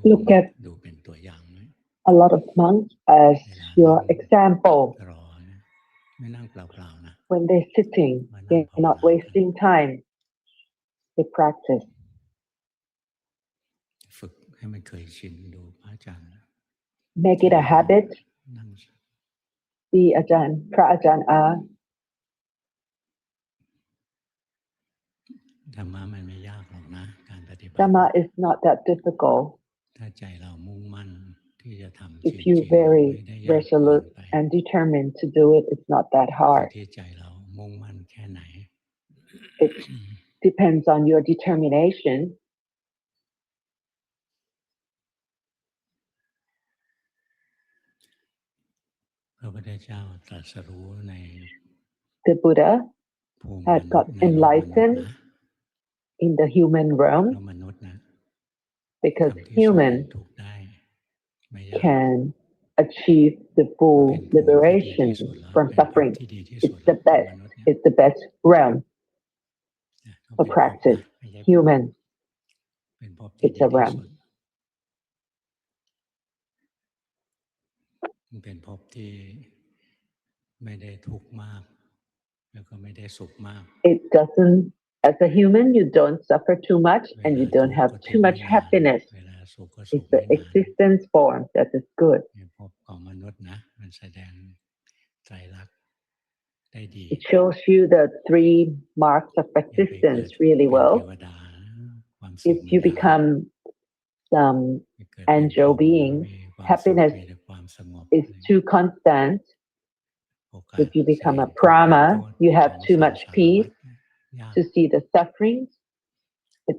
Look at a lot of monks as your example. When they're sitting, they're not wasting time. They practice. Make it a habit. See Pra Ajahn A. Dhamma is not that difficult. If you're very resolute and determined to do it, it's not that hard. It depends on your determination. The Buddha had got enlightened in the human realm because human can achieve the full liberation from suffering. It's the best realm for practice. Human, it's a realm. It doesn't, as a human, you don't suffer too much and you don't have too much happiness. It's the existence form that is good. It shows you the 3 marks of existence really well. If you become some angel being, happiness is too constant. If you become a Brahma, you have too much peace. To see the sufferings, to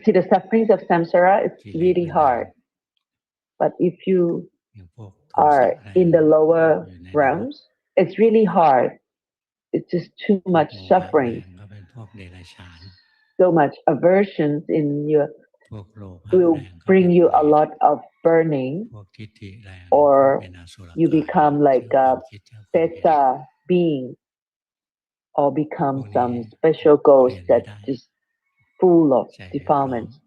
see the sufferings of samsara, it's really hard. But if you are in the lower realms, it's really hard. It's just too much suffering. So much aversions in your will bring you a lot of burning, or you become like a Peta being, or become some special ghost that's just full of defilements.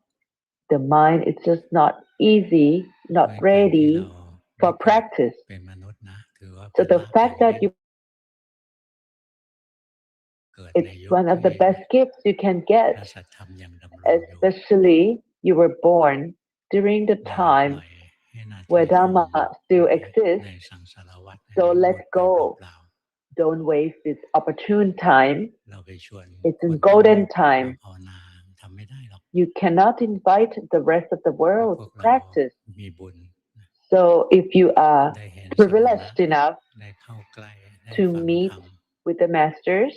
The mind is just not easy, not ready for practice. So the fact that it's one of the best gifts you can get, especially you were born during the time where Dhamma still exists. So let go. Don't waste this opportune time. It's a golden time. You cannot invite the rest of the world to practice. So if you are privileged enough to meet with the masters,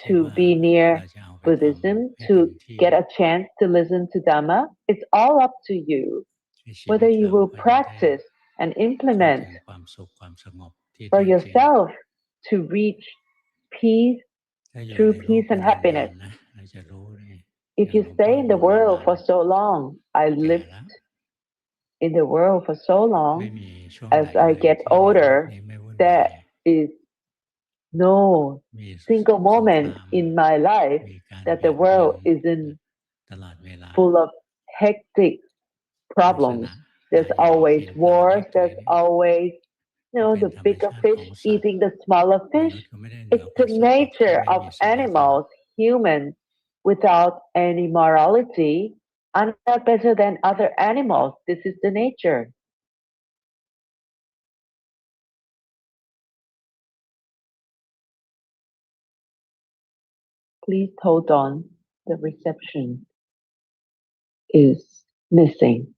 to be near Buddhism, to get a chance to listen to Dhamma, it's all up to you. Whether you will practice and implement for yourself to reach peace, true peace and happiness. If you stay in the world for so long, I lived in the world for so long, as I get older, there is no single moment in my life that the world isn't full of hectic problems. There's always wars, there's always the bigger fish eating the smaller fish. It's the nature of animals. Humans without any morality are not better than other animals. This is the nature. Please hold on. The reception is missing.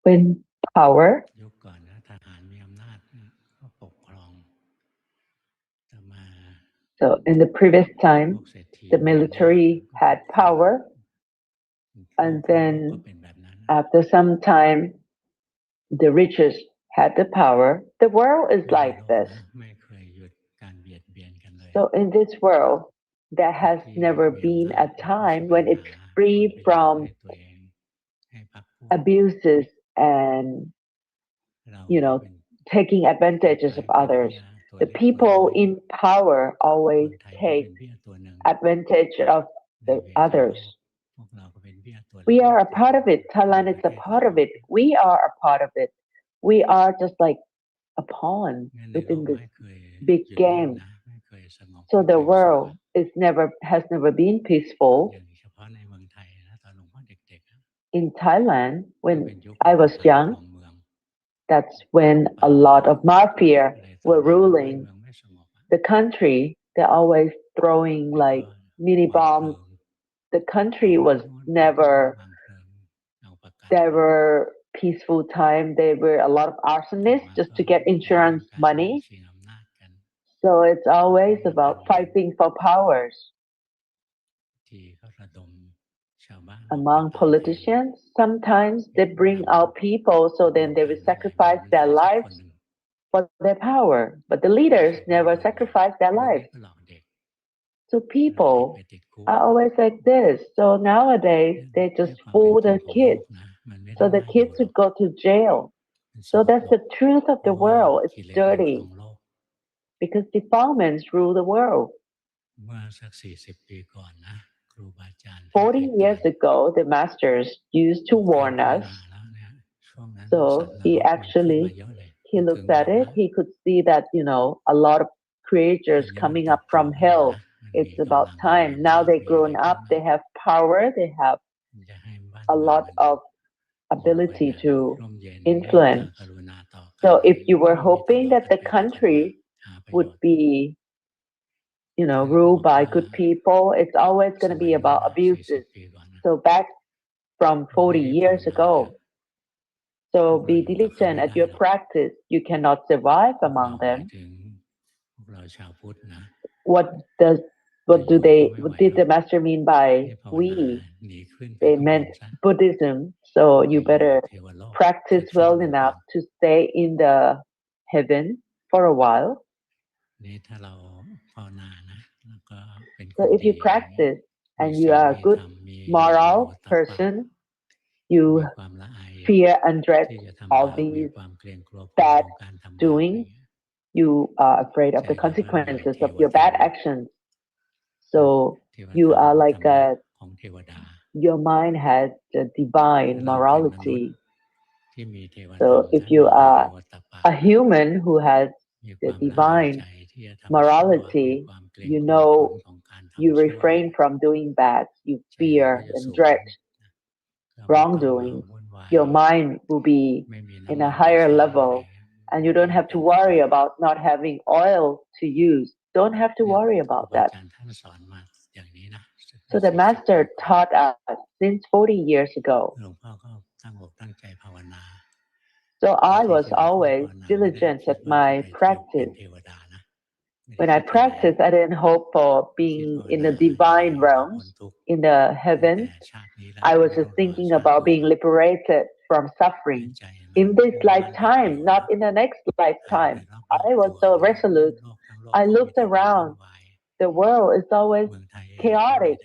When power, so in the previous time, the military had power, and then after some time, the richest had the power. The world is like this. So in this world, there has never been a time when it's free from abuses and, taking advantages of others. The people in power always take advantage of the others. We are a part of it. Thailand is a part of it. We are a part of it. We are just like a pawn within this big game. So the world has never been peaceful. In Thailand, when I was young, that's when a lot of mafia were ruling the country. They're always throwing like mini bombs. The country was never peaceful time. There were a lot of arsonists just to get insurance money. So it's always about fighting for powers. Among politicians, sometimes they bring out people so then they will sacrifice their lives for their power. But the leaders never sacrifice their lives. So people are always like this. So nowadays they just fool the kids. So the kids would go to jail. So that's the truth of the world. It's dirty because defilements rule the world. 40 years ago, the masters used to warn us. So he looked at it. He could see that, a lot of creatures coming up from hell. It's about time. Now they've grown up. They have power. They have a lot of ability to influence. So if you were hoping that the country would be, ruled by good people, it's always going to be about abuses. So back from 40 years ago, so be diligent at your practice. You cannot survive among them. What did the master mean by we? They meant Buddhism. So you better practice well enough to stay in the heaven for a while. So if you practice and you are a good moral person, you fear and dread all these bad doing. You are afraid of the consequences of your bad actions. So you are like your mind has the divine morality. So if you are a human who has the divine morality, you refrain from doing bad. You fear and dread wrongdoing. Your mind will be in a higher level, and you don't have to worry about not having oil to use. Don't have to worry about that. So the master taught us since 40 years ago. So I was always diligent at my practice. When I practiced, I didn't hope for being in the divine realms, in the heavens. I was just thinking about being liberated from suffering in this lifetime, not in the next lifetime. I was so resolute. I looked around. The world is always chaotic.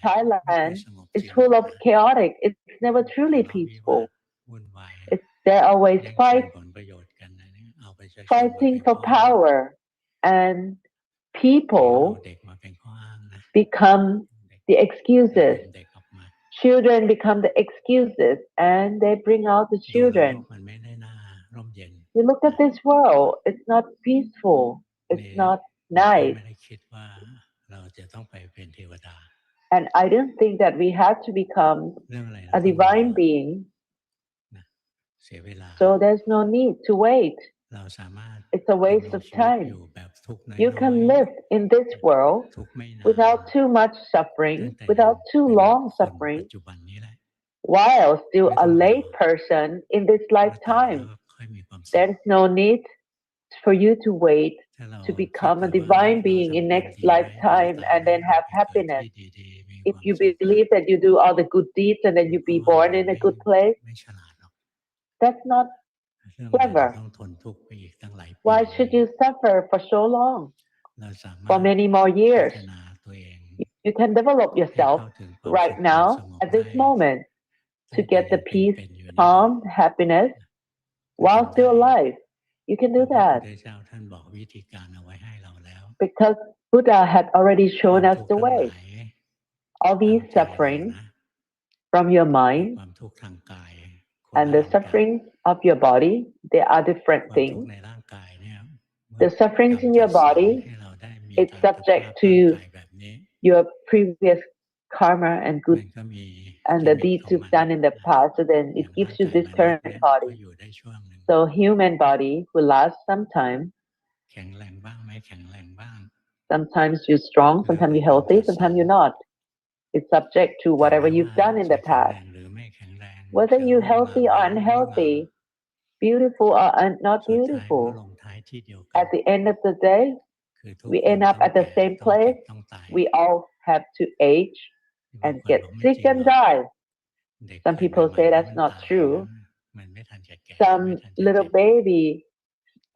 Thailand is full of chaotic. It's never truly peaceful. They're always fighting for power, and people become the excuses. Children become the excuses, and they bring out the children. You look at this world, it's not peaceful, it's not nice. And I don't think that we have to become a divine being. So there's no need to wait. It's a waste of time. You can live in this world without too much suffering, without too long suffering, while still a late person in this lifetime. There's no need for you to wait to become a divine being in next lifetime and then have happiness. If you believe that you do all the good deeds and then you be born in a good place, that's not clever. Why should you suffer for so long? For many more years. You can develop yourself right now at this moment to get the peace, calm, happiness while still alive. You can do that. Because Buddha had already shown us the way. All these sufferings from your mind and the sufferings of your body, they are different things. The sufferings in your body, it's subject to your previous karma and good and the deeds you've done in the past, so then it gives you this current body. So human body will last some time. Sometimes you're strong, sometimes you're healthy, sometimes you're not. It's subject to whatever you've done in the past. Whether you're healthy or unhealthy, beautiful or not beautiful, at the end of the day, we end up at the same place. We all have to age and get sick and die. Some people say that's not true. Some little baby,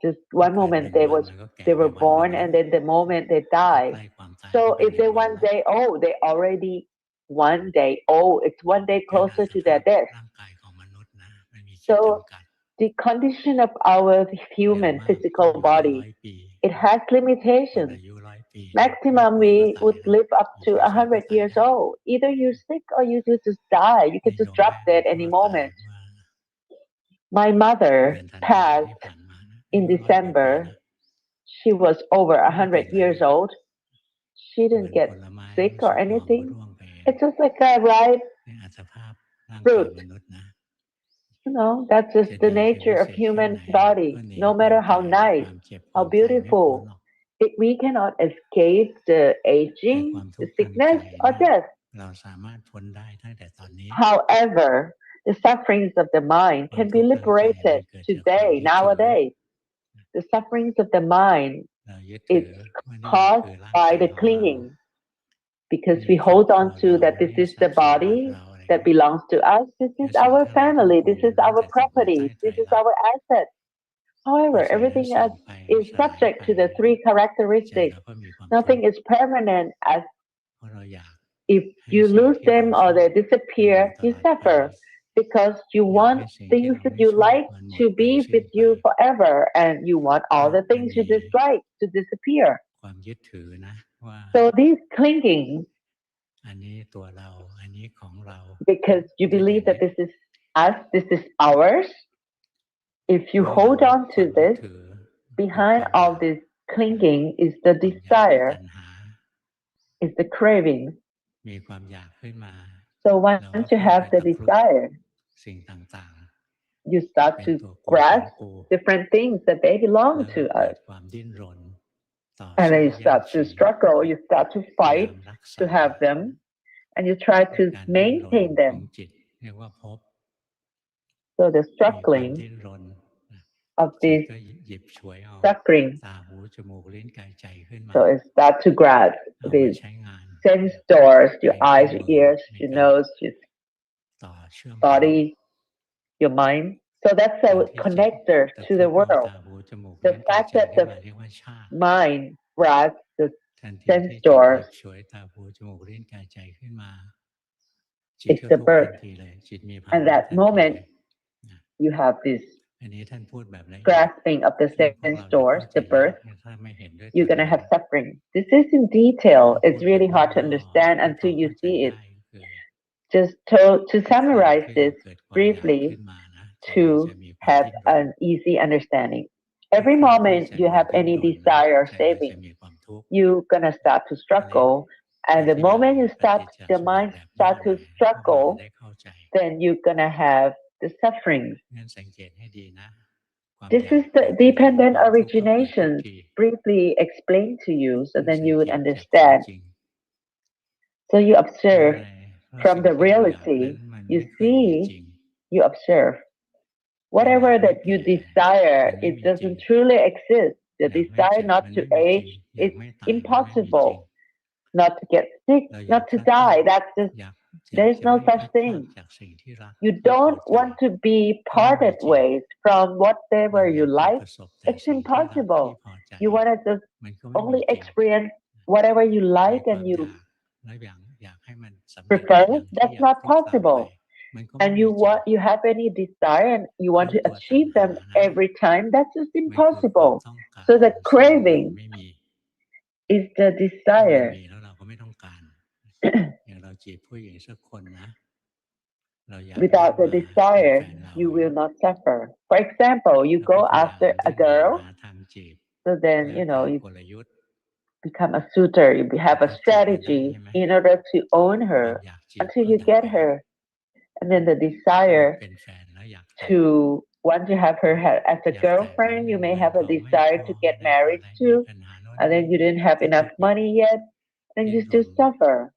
just one moment they were born and then the moment they die. So if they're 1 day old, they already 1 day old. It's 1 day closer to their death. So the condition of our human physical body, it has limitations. Maximum we would live up to 100 years old. Either you're sick or you just die. You can just drop dead any moment. My mother passed in December. She was over 100 years old. She didn't get sick or anything. It's just like a ripe fruit. That's just the nature of human body. No matter how nice, how beautiful, we cannot escape the aging, the sickness, or death. However, the sufferings of the mind can be liberated today, nowadays. The sufferings of the mind, it's caused by the clinging. Because we hold on to that this is the body that belongs to us, this is our family, this is our property, this is our asset. However, everything else is subject to the three characteristics. Nothing is permanent. As if you lose them or they disappear, you suffer because you want things that you like to be with you forever and you want all the things you dislike to disappear. So these clinging, because you believe that this is us, this is ours. If you hold on to this, behind all this clinging is the desire, is the craving. So once you have the desire, you start to grasp different things that they belong to us. And then you start to struggle, you start to fight to have them, and you try to maintain them. So the struggling of this suffering, so it starts to grasp these sense doors, your eyes, your ears, your nose, your body, your mind. So that's a connector to the world. The fact that the mind grasps the sense doors, it's the birth. And that moment, you have this grasping of the sense doors, the birth, you're going to have suffering. This is in detail. It's really hard to understand until you see it. Just to summarize this briefly, to have an easy understanding. Every moment you have any desire saving, you're going to start to struggle. And the moment the mind start to struggle, then you're going to have the suffering. This is the dependent origination briefly explained to you so then you would understand. So you observe from the reality, you see, you observe. Whatever that you desire, it doesn't truly exist. The desire not to age is impossible. Not to get sick, not to die. That's just, there is no such thing. You don't want to be parted ways from whatever you like. It's impossible. You want to just only experience whatever you like and you prefer. That's not possible. And you have any desire and you want to achieve them every time. That's just impossible. So the craving is the desire. Without the desire, you will not suffer. For example, you go after a girl, so then you become a suitor. You have a strategy in order to own her until you get her, and then the desire to want to have her as a girlfriend. You may have a desire to get married to, and then you didn't have enough money yet. Then you still suffer.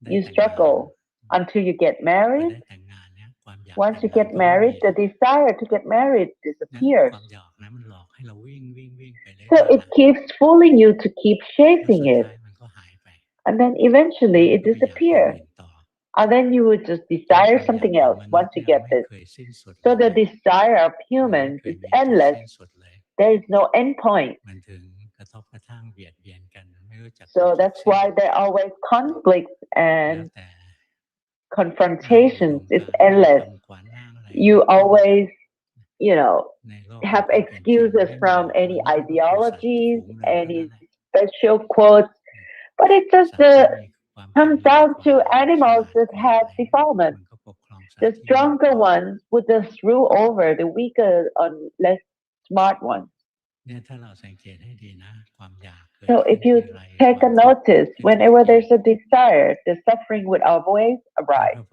You struggle until you get married. Once you get married, the desire to get married disappears. So it keeps fooling you to keep chasing it. And then eventually it disappears. And then you would just desire something else once you get this. So the desire of humans is endless. There is no end point. So that's why there are always conflicts and confrontations. It's endless. You always, have excuses from any ideologies, any special quotes, but it just comes down to animals that have defilement. The stronger ones would just rule over the weaker or less smart ones. So if you take a notice, whenever there's a desire, the suffering would always arise.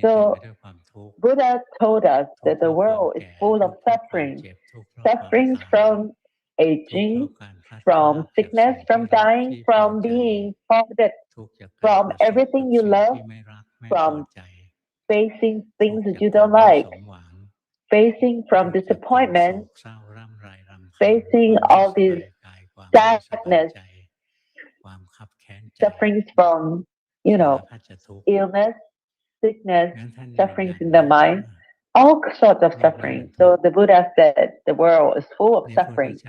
So Buddha told us that the world is full of suffering. Sufferings from aging, from sickness, from dying, from being parted, from everything you love, from facing things that you don't like, facing from disappointment, facing all this sadness, sufferings from, illness, sickness, sufferings in the mind, all sorts of suffering. So the Buddha said the world is full of suffering.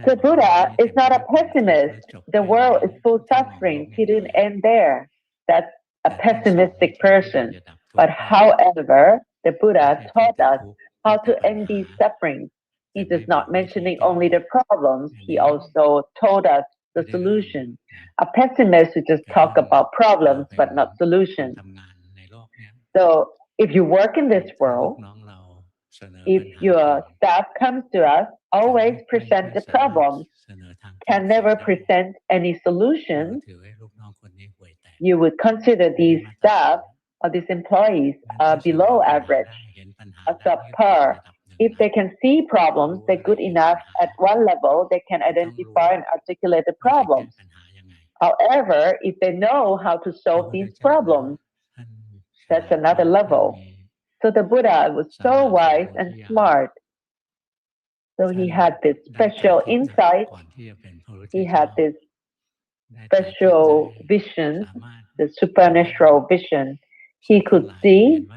The Buddha is not a pessimist. The world is full of suffering. He didn't end there. That's a pessimistic person. But however, the Buddha taught us how to end these sufferings. He is not mentioning only the problems, he also told us the solution. A pessimist who just talk about problems but not solutions. So if you work in this world, if your staff comes to us, always present the problems, can never present any solutions, you would consider these staff or these employees below average, a subpar. If they can see problems, they're good enough at one level, they can identify and articulate the problems. However, if they know how to solve these problems, that's another level. So the Buddha was so wise and smart. So he had this special insight, he had this special vision, the supernatural vision. He could see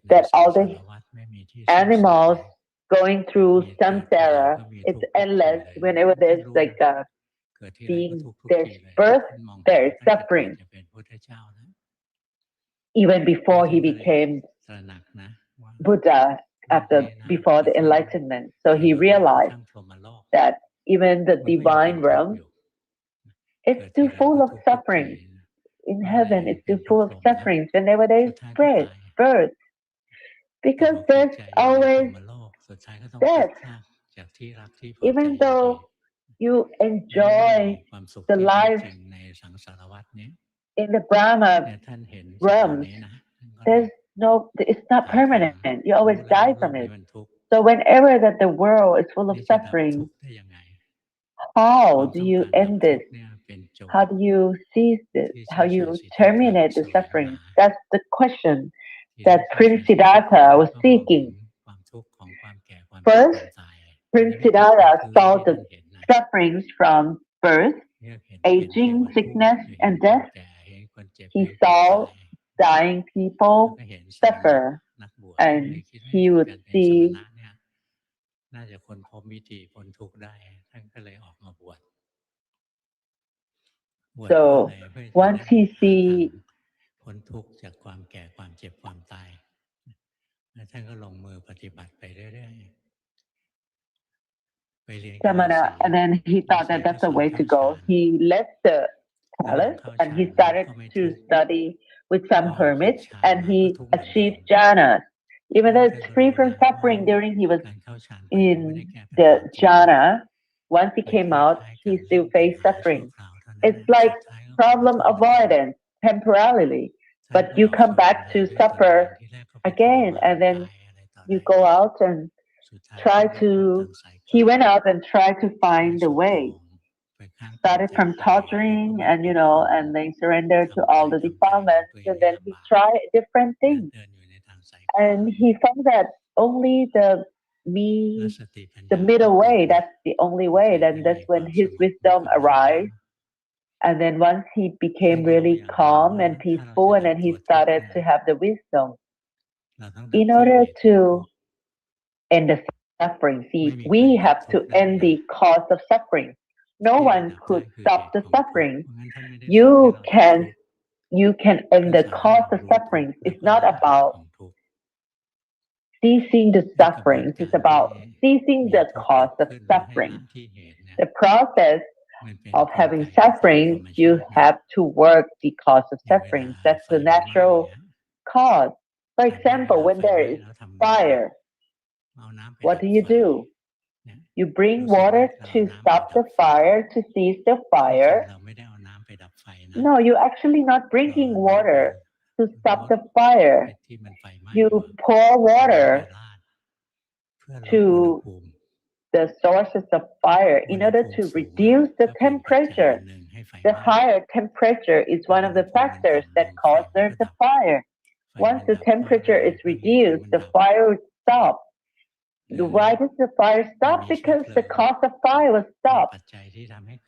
that all the animals going through samsara, it's endless. Whenever there's there's birth, there is suffering. Even before he became Buddha, before the enlightenment. So he realized that even the divine realm is still full of suffering. In heaven, it's still full of sufferings whenever there is birth. Because there's always death. Even though you enjoy the life in the Brahma realms, it's not permanent. You always die from it. So whenever that the world is full of suffering, how do you end it? How do you cease it? How you terminate the suffering? That's the question that Prince Siddhartha was seeking. First, Prince Siddhartha saw the sufferings from birth, aging, sickness, and death. He saw dying people suffer, and he would see. So once he see Samana, and then he thought that that's the way to go. He left the palace and he started to study with some hermits, and he achieved jhana. Even though it's free from suffering during he was in the jhana, once he came out, he still faced suffering. It's like problem avoidance temporarily, but you come back to suffer again, and then you go out and he went out and tried to find the way. Started from torturing and and then surrendered to all the defilements, and then he tried different things. And he found that only the middle way, that's the only way. Then that's when his wisdom arrived. And then once he became really calm and peaceful, and then he started to have the wisdom. In order to end the suffering, see, we have to end the cause of suffering. No one could stop the suffering. You can end the cause of suffering. It's not about ceasing the suffering. It's about ceasing the cause of suffering. The process of having suffering, you have to work the cause of suffering. That's the natural cause. For example, when there is fire, what do? You bring water to stop the fire, to cease the fire. No, you're actually not bringing water to stop the fire. You pour water to the sources of fire in order to reduce the temperature. The higher temperature is one of the factors that causes the fire. Once the temperature is reduced, the fire will stop. Why does the fire stop? Because the cause of fire was stopped.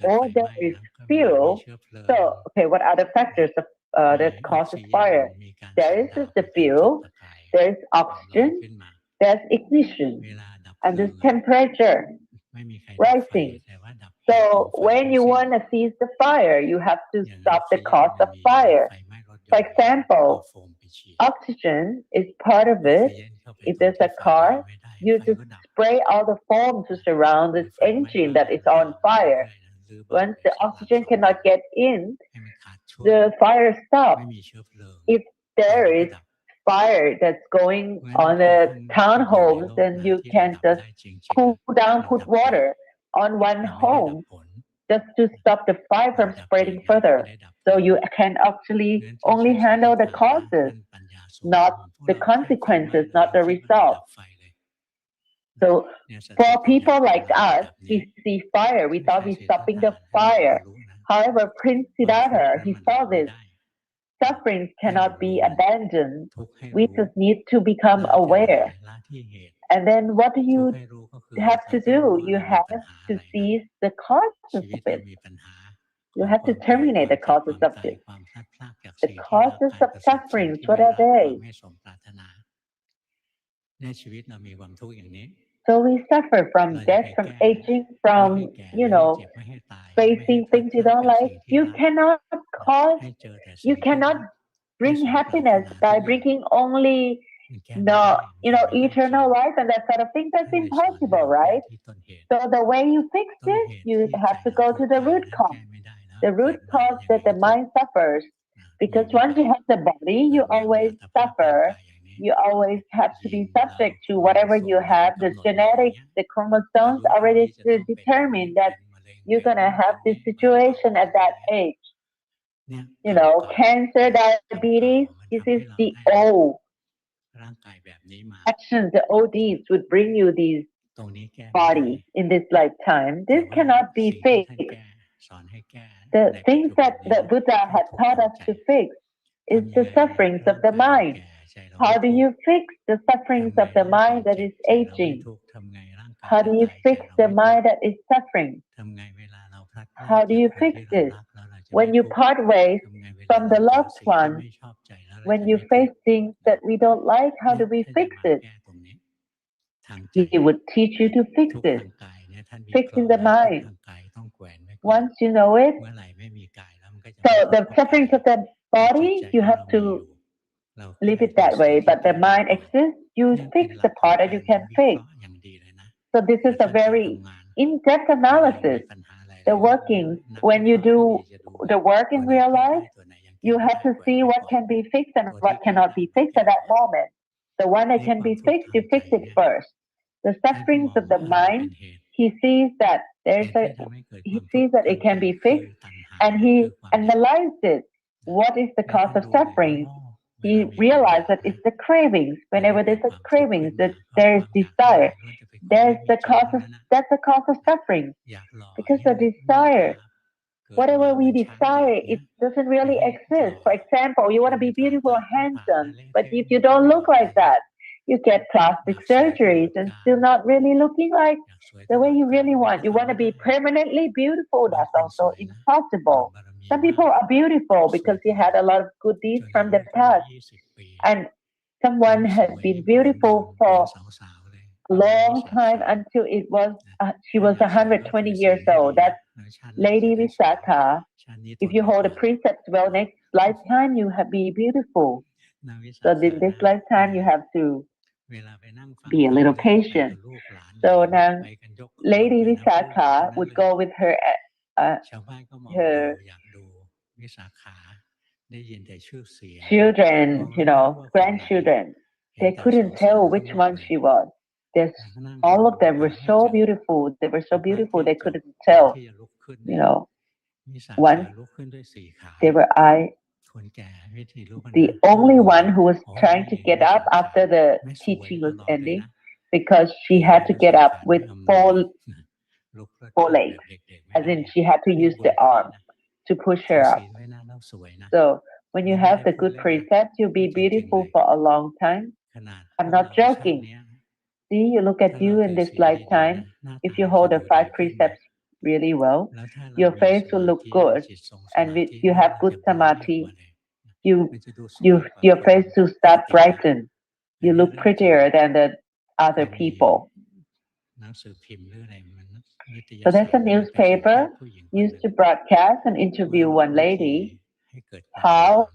Or there is fuel. So, okay, what are the factors that causes fire? There is the fuel, there is oxygen, there's ignition, and there's temperature rising. So when you want to cease the fire, you have to stop the cause of fire. For example, oxygen is part of it. If there's a car, you just spray all the foam to surround this engine that is on fire. Once the oxygen cannot get in, the fire stops. If there is fire that's going on the townhomes, then you can just cool down, put water on one home just to stop the fire from spreading further. So you can actually only handle the causes, not the consequences, not the result. So for people like us, we see fire, we thought we're stopping the fire. However, Prince Siddhartha, he saw this. Sufferings cannot be abandoned. We just need to become aware. And then what do you have to do? You have to seize the causes of it. You have to terminate the causes of it. The causes of sufferings, what are they? So we suffer from death, from aging, from, facing things you don't like. You cannot bring happiness by bringing only, eternal life and that sort of thing. That's impossible, right? So the way you fix this, you have to go to the root cause. The root cause that the mind suffers. Because once you have the body, you always suffer. You always have to be subject to whatever you have. The genetics, the chromosomes already determine that you're going to have this situation at that age. Cancer, diabetes, this is the old actions, the old deeds would bring you these body in this lifetime. This cannot be fixed. The things that the Buddha had taught us to fix is the sufferings of the mind. How do you fix the sufferings of the mind that is aging? How do you fix the mind that is suffering? How do you fix this? When you part ways from the loved one, when you face things that we don't like, how do we fix it? He would teach you to fix it. Fixing the mind. Once you know it, so the sufferings of the body, you have to leave it that way, but the mind exists, you fix the part that you can fix. So this is a very in-depth analysis. The working, when you do the work in real life, you have to see what can be fixed and what cannot be fixed at that moment. The one that can be fixed, you fix it first. The sufferings of the mind, he sees that it can be fixed, and he analyzes it. What is the cause of suffering? He realized that it's the cravings. Whenever there's a cravings, that there is desire. That's the cause of suffering. Because the desire, whatever we desire, it doesn't really exist. For example, you want to be beautiful or handsome, but if you don't look like that, you get plastic surgeries and still not really looking like the way you really want. You want to be permanently beautiful, that's also impossible. Some people are beautiful because you had a lot of good deeds from the past. And someone has been beautiful for a long time until she was 120 years old. That's Lady Visakha. If you hold the precepts well, next lifetime you have be beautiful. So in this lifetime you have to be a little patient. So now Lady Visakha would go with her children, grandchildren. They couldn't tell which one she was. All of them were so beautiful. They were so beautiful they couldn't tell. Once they were the only one who was trying to get up after the teaching was ending, because she had to get up with four legs, as in she had to use the arm to push her up. So when you have the good precepts, you'll be beautiful for a long time. I'm not joking. See, you look at you in this lifetime. If you hold the 5 precepts really well, your face will look good, and you have good samadhi. Your face will start brighten. You look prettier than the other people. So there's a newspaper used to broadcast and interview one lady how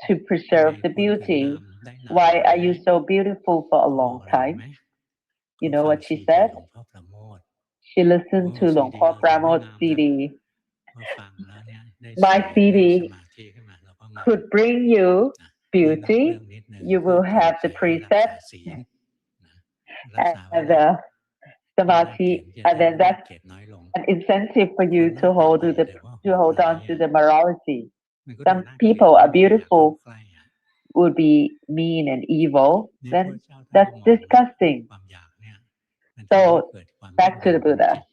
to preserve the beauty. Why are you so beautiful for a long time? You know what she said? She listened to Luangpu Pramote CD. My CD could bring you beauty. You will have the precept and the samadhi, and then that's an incentive for you to hold on to the morality. Some people are beautiful would be mean and evil, then that's disgusting. So back to the Buddha.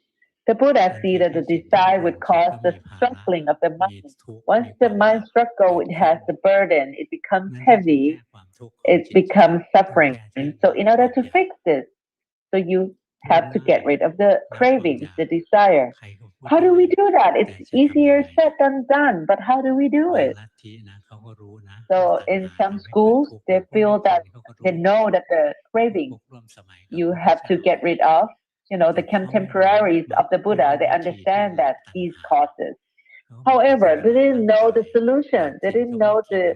The Buddha see that the desire would cause the struggling of the mind. Once the mind struggle, it has the burden, it becomes heavy, it becomes suffering. So in order to fix this, so you have to get rid of the cravings, the desire. How do we do that? It's easier said than done, but how do we do it? So in some schools, they feel that they know that the craving you have to get rid of. The contemporaries of the Buddha, they understand that these causes. However, they didn't know the solution. They didn't know the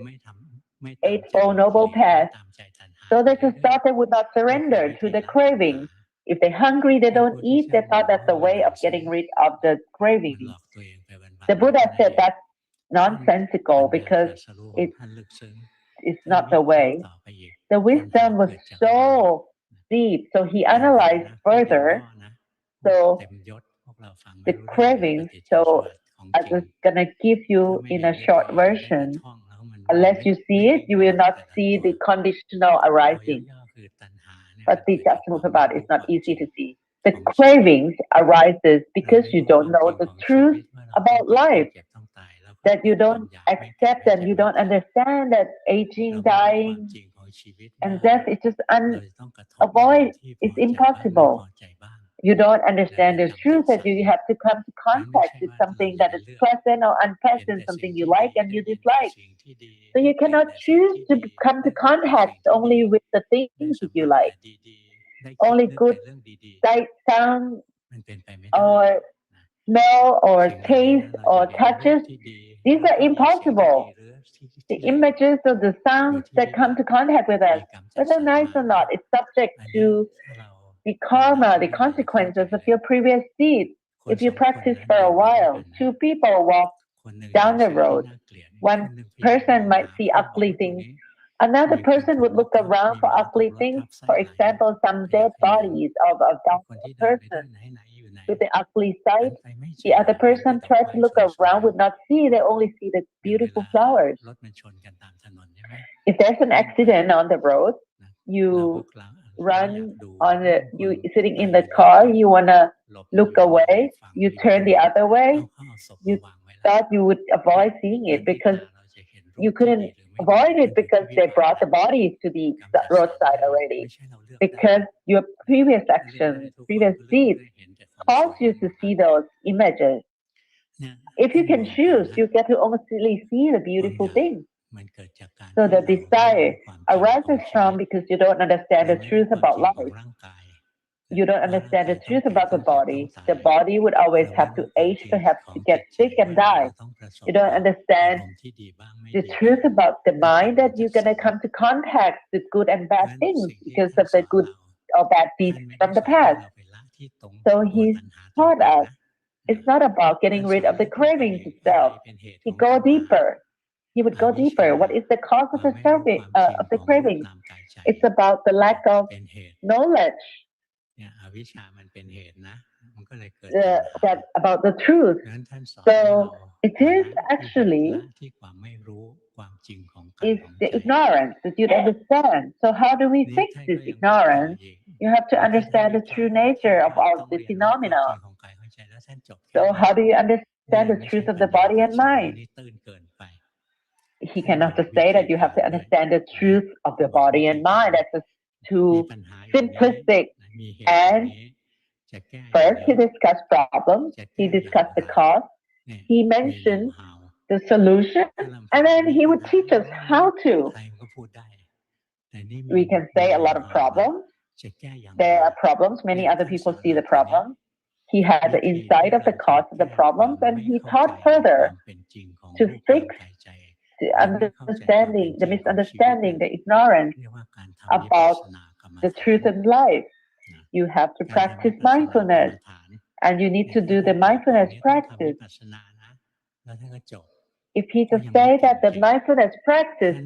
Eightfold Noble Path. So they just thought they would not surrender to the cravings. If they're hungry, they don't eat. They thought that's the way of getting rid of the cravings. The Buddha said that's nonsensical because it's not the way. The wisdom was so deep, so he analyzed further. So the cravings, so I'm just gonna give you in a short version. Unless you see it, you will not see the conditional arising. Patijja samuppada is not easy to see. The cravings arises because you don't know the truth about life, that you don't accept and you don't understand that aging, dying, and death is just avoid. It's impossible. You don't understand the truth that you have to come to contact with something that is pleasant or unpleasant, something you like and you dislike. So you cannot choose to come to contact only with the things that you like. Only good sight, sound, or smell, or taste, or touches. These are impossible. The images or the sounds that come to contact with us, whether nice or not, it's subject to the karma, the consequences of your previous deeds. If you practice for a while, two people walk down the road. One person might see ugly things. Another person would look around for ugly things. For example, some dead bodies of a dying person with the ugly sight. The other person tries to look around, would not see. They only see the beautiful flowers. If there's an accident on the road, you run on the, you sitting in the car, you wanna look away, you turn the other way. You thought you would avoid seeing it because you couldn't avoid it because they brought the bodies to the roadside already. Because your previous actions, previous deeds cause you to see those images. If you can choose, you get to only see the beautiful things. So the desire arises from because you don't understand the truth about life. You don't understand the truth about the body. The body would always have to age, perhaps to get sick and die. You don't understand the truth about the mind, that you're going to come to contact with good and bad things because of the good or bad deeds from the past. So he taught us it's not about getting rid of the cravings itself. He go deeper. He would go deeper. What is the cause of the craving? It's about the lack of knowledge. That about the truth. So it is actually is the ignorance that you understand. So how do we fix this ignorance? You have to understand the true nature of all the phenomena. So how do you understand the truth of the body and mind? He cannot just say that you have to understand the truth of the body and mind. That's just too simplistic. And first, he discussed problems. He discussed the cause. He mentioned the solution, and then he would teach us how to. We can say a lot of problems. There are problems. Many other people see the problem. He had the insight of the cause of the problems, and he taught further to fix the understanding, the misunderstanding, the ignorance about the truth in life. You have to practice mindfulness, and you need to do the mindfulness practice. If he just say that the mindfulness practice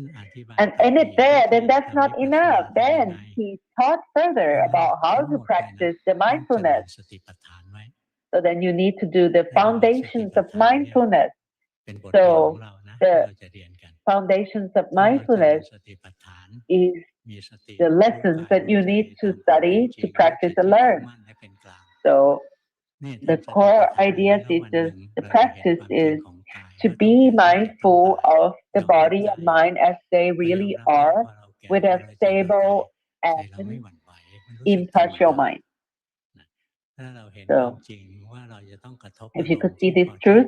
and end it there, then that's not enough. Then he taught further about how to practice the mindfulness. So then you need to do the foundations of mindfulness. So the foundations of mindfulness is the lessons that you need to study, to practice and learn. So the core idea is the practice is to be mindful of the body and mind as they really are, with a stable and impartial mind. So, if you could see this truth,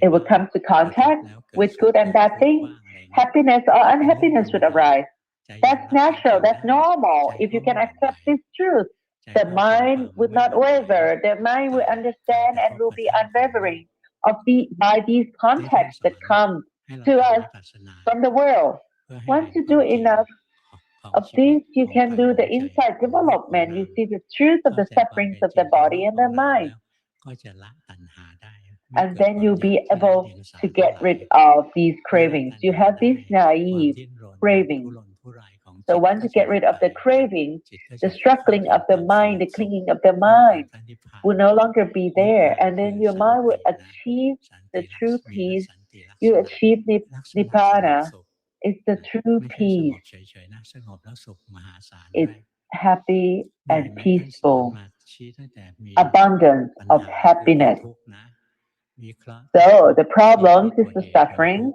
it will come to contact with good and bad things. Happiness or unhappiness would arise. That's natural, that's normal. If you can accept this truth, the mind would not waver. The mind will understand and will be unwavering by these contacts that come to us from the world. Once you do enough of this, you can do the insight development. You see the truth of the sufferings of the body and the mind. And then you'll be able to get rid of these cravings. You have these naive cravings. So once you get rid of the craving, the struggling of the mind, the clinging of the mind will no longer be there. And then your mind will achieve the true peace. You achieve nibbana. It's the true peace. It's happy and peaceful, abundance of happiness. So the problem is the suffering.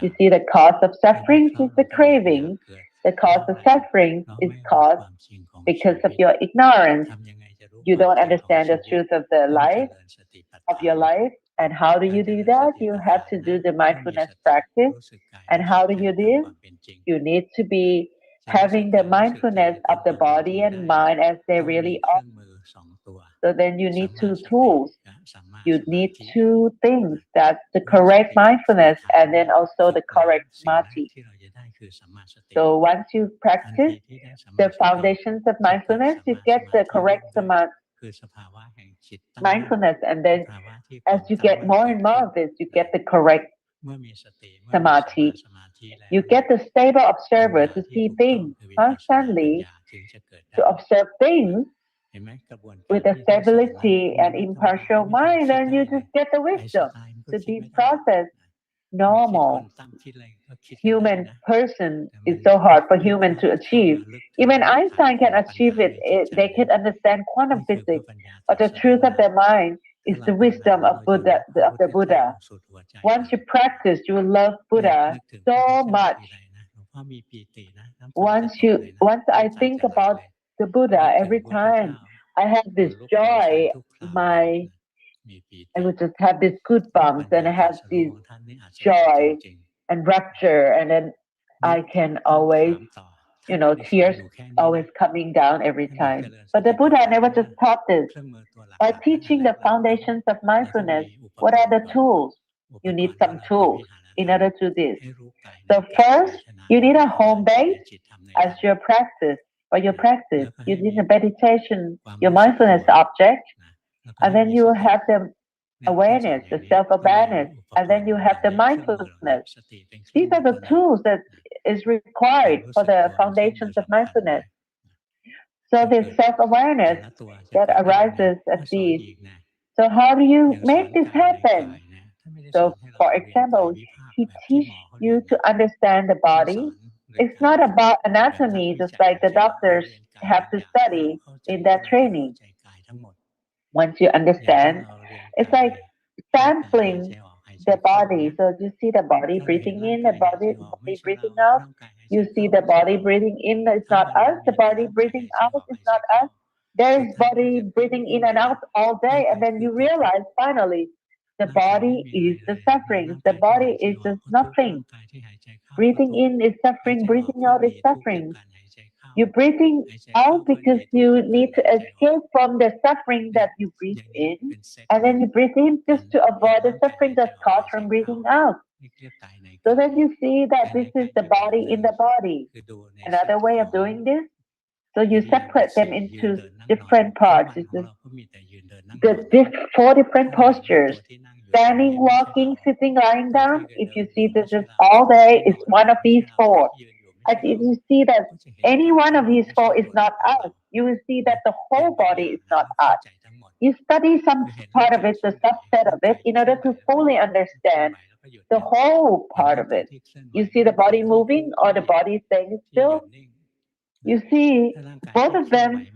You see, the cause of suffering is the craving. The cause of suffering is caused because of your ignorance. You don't understand the truth of the life, of your life. And how do you do that? You have to do the mindfulness practice. And how do you do this? You need to be having the mindfulness of the body and mind as they really are. So then you need two tools. You need two things. That's the correct mindfulness and then also the correct samadhi. So once you practice the foundations of mindfulness, you get the correct mindfulness. And then as you get more and more of this, you get the correct samadhi. You get the stable observer to see things constantly, to observe things with a stability and impartial mind, and you just get the wisdom. So this process, normal human person is so hard for human to achieve. Even Einstein can achieve it. They can understand quantum physics, but the truth of their mind is the wisdom of the Buddha. Once you practice, you will love Buddha so much. Once I think about the Buddha, every time I have this joy, I would just have these goosebumps and I have this joy and rapture, and then I can always, tears always coming down every time. But the Buddha never just taught this. By teaching the foundations of mindfulness, what are the tools? You need some tools in order to do this. So first, you need a home base as your practice. For your practice, you need a meditation, your mindfulness object, and then you have the awareness, the self-awareness, and then you have the mindfulness. These are the tools that is required for the foundations of mindfulness. So this self-awareness that arises at these. So how do you make this happen? So for example, he teaches you to understand the body. It's not about anatomy, just like the doctors have to study in their training. Once you understand, it's like sampling the body. So you see the body breathing in, the body breathing out. You see the body breathing in, it's not us. The body breathing out is not us. There is body breathing in and out all day, and then you realize finally the body is the suffering. The body is just nothing. Breathing in is suffering, breathing out is suffering. You're breathing out because you need to escape from the suffering that you breathe in, and then you breathe in just to avoid the suffering that's caused from breathing out. So then you see that this is the body in the body. Another way of doing this, so you separate them into different parts. The 4 different postures: standing, walking, sitting, lying down. If you see this is all day, it's one of these 4. And if you see that any one of these 4 is not us, you will see that the whole body is not us. You study some part of it, the subset of it, in order to fully understand the whole part of it. You see the body moving or the body staying still. You see both of them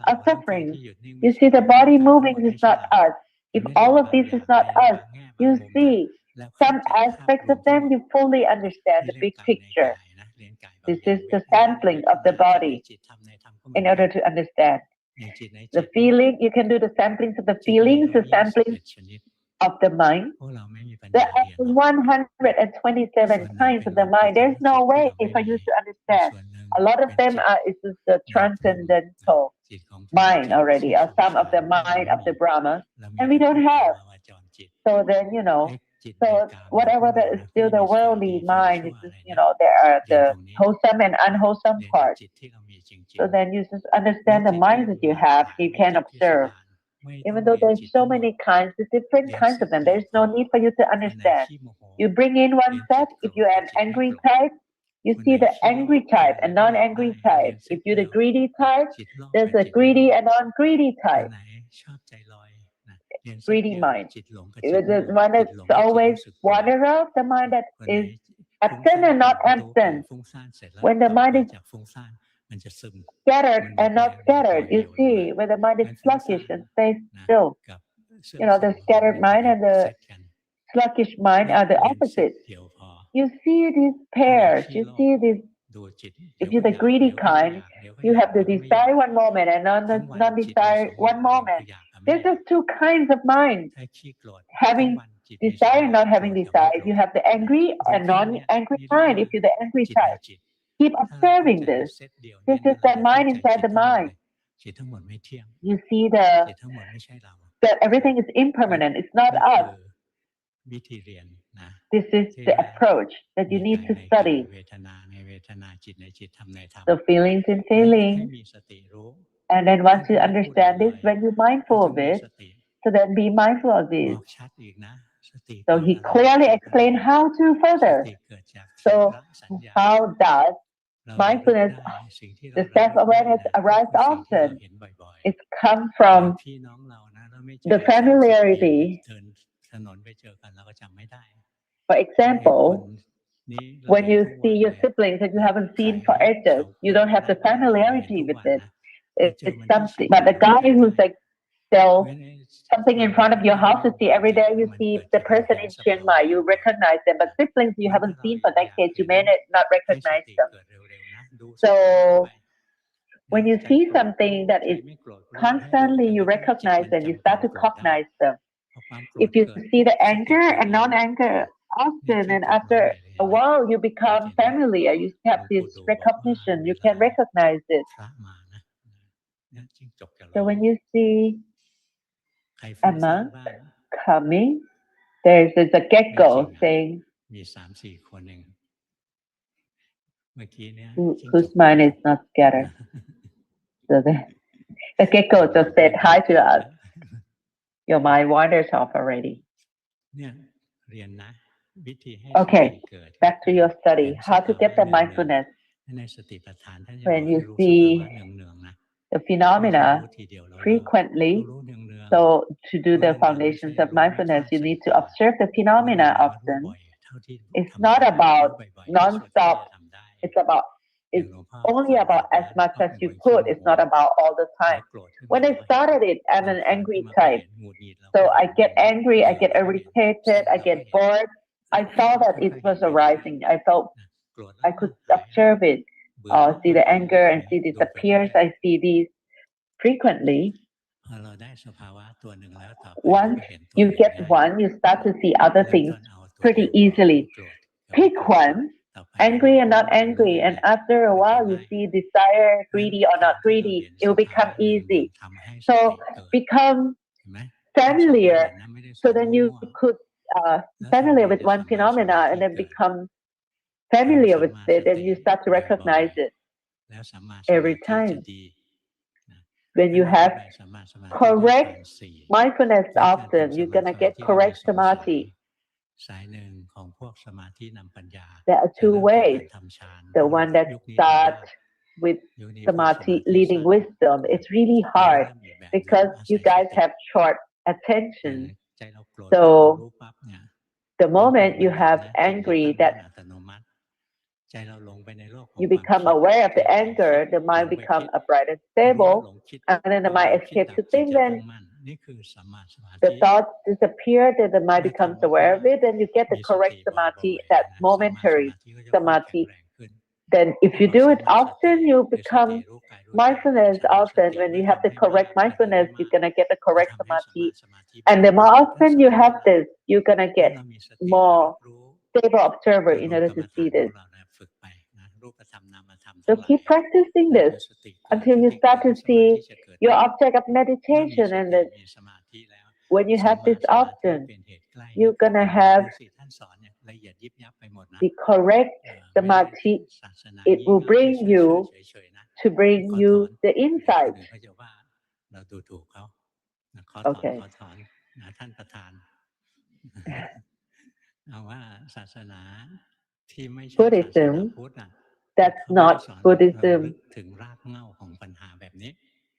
are suffering. You see the body moving is not us. If all of this is not us, you see some aspects of them, you fully understand the big picture. This is the sampling of the body in order to understand. The feeling, you can do the samplings of the feelings, the samplings of the mind. There are 127 kinds of the mind. There's no way for you to understand. A lot of them are it's just the transcendental mind already, or some of the mind of the Brahma, and we don't have. So then, so whatever that is still the worldly mind, it's just, there are the wholesome and unwholesome parts. So then you just understand the minds that you have, you can observe. Even though there's so many kinds, the different kinds of them, there's no need for you to understand. You bring in one set, if you're an angry type, You see the angry type and non-angry type. If you're the greedy type, there's a greedy and non-greedy type. Greedy mind. The one that's always wander off, the mind that is absent and not absent. When the mind is scattered and not scattered, you see, when the mind is sluggish and stays still. The scattered mind and the sluggish mind are the opposite. You see these pairs, you see this. If you're the greedy kind, you have the desire one moment and non-desire one moment. There's just two kinds of mind. Having desire and not having desire. You have the angry and non-angry mind. If you're the angry type, keep observing this. This is the mind inside the mind. You see that everything is impermanent. It's not us. This is the approach that you need to study. So feelings in feelings. And then once you understand this, when you're mindful of it, so then be mindful of this. So he clearly explained how to further. So how does mindfulness, the self-awareness arise often? It comes from the familiarity. For example, when you see your siblings that you haven't seen for ages, you don't have the familiarity with it. It's something. But the guy who's like sell something in front of your house, you see every day, you see the person in Chiang Mai, you recognize them. But siblings you haven't seen for decades, you may not recognize them. So when you see something that is constantly you recognize them, you start to cognize them. If you see the anger and non-anger often, and after a while you become familiar, you have this recognition, you can recognize it. So when you see a monk coming, there's a gecko saying, whose mind is not scattered. So the gecko just said hi to us. Your mind wanders off already. Okay, back to your study. How to get the mindfulness. When you see the phenomena frequently, so to do the foundations of mindfulness, you need to observe the phenomena often. It's not about non-stop. It's only about as much as you could. It's not about all the time. When I started it, I'm an angry type. So I get angry, I get irritated, I get bored. I saw that it was arising. I felt I could observe it, see the anger and see it appears. I see these frequently. Once you get one, you start to see other things pretty easily. Pick one, angry and not angry, and after a while you see desire, greedy or not greedy, it will become easy. So become familiar, so then you could familiar with one phenomena and then become familiar with it, and you start to recognize it every time. When you have correct mindfulness often, you're going to get correct samadhi. There are two ways. The one that starts with samadhi leading wisdom, it's really hard because you guys have short attention. So the moment you have angry, that you become aware of the anger, the mind becomes upright and stable, and then the mind escapes to think, then the thoughts disappear, then the mind becomes aware of it, and you get the correct samadhi, that momentary samadhi. Then if you do it often, you become mindfulness often. When you have the correct mindfulness, you're going to get the correct samadhi. And the more often you have this, you're going to get more stable observer in order to see this. So keep practicing this until you start to see your object of meditation, and then when you have this often, you're going to have the correct samadhi. It will bring you the insight. Okay. Buddhism, that's not Buddhism.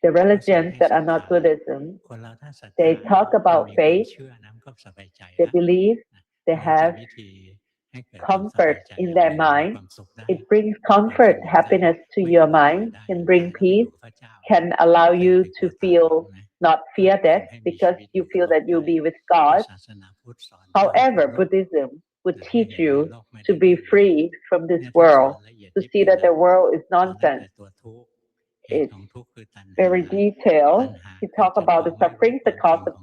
The religions that are not Buddhism, they talk about faith, they believe, they have comfort in their mind. It brings comfort, happiness to your mind, can bring peace, can allow you to feel not fear death because you feel that you'll be with God. However, Buddhism would teach you to be free from this world, to see that the world is nonsense. It's very detailed. He talk about the suffering, the cause of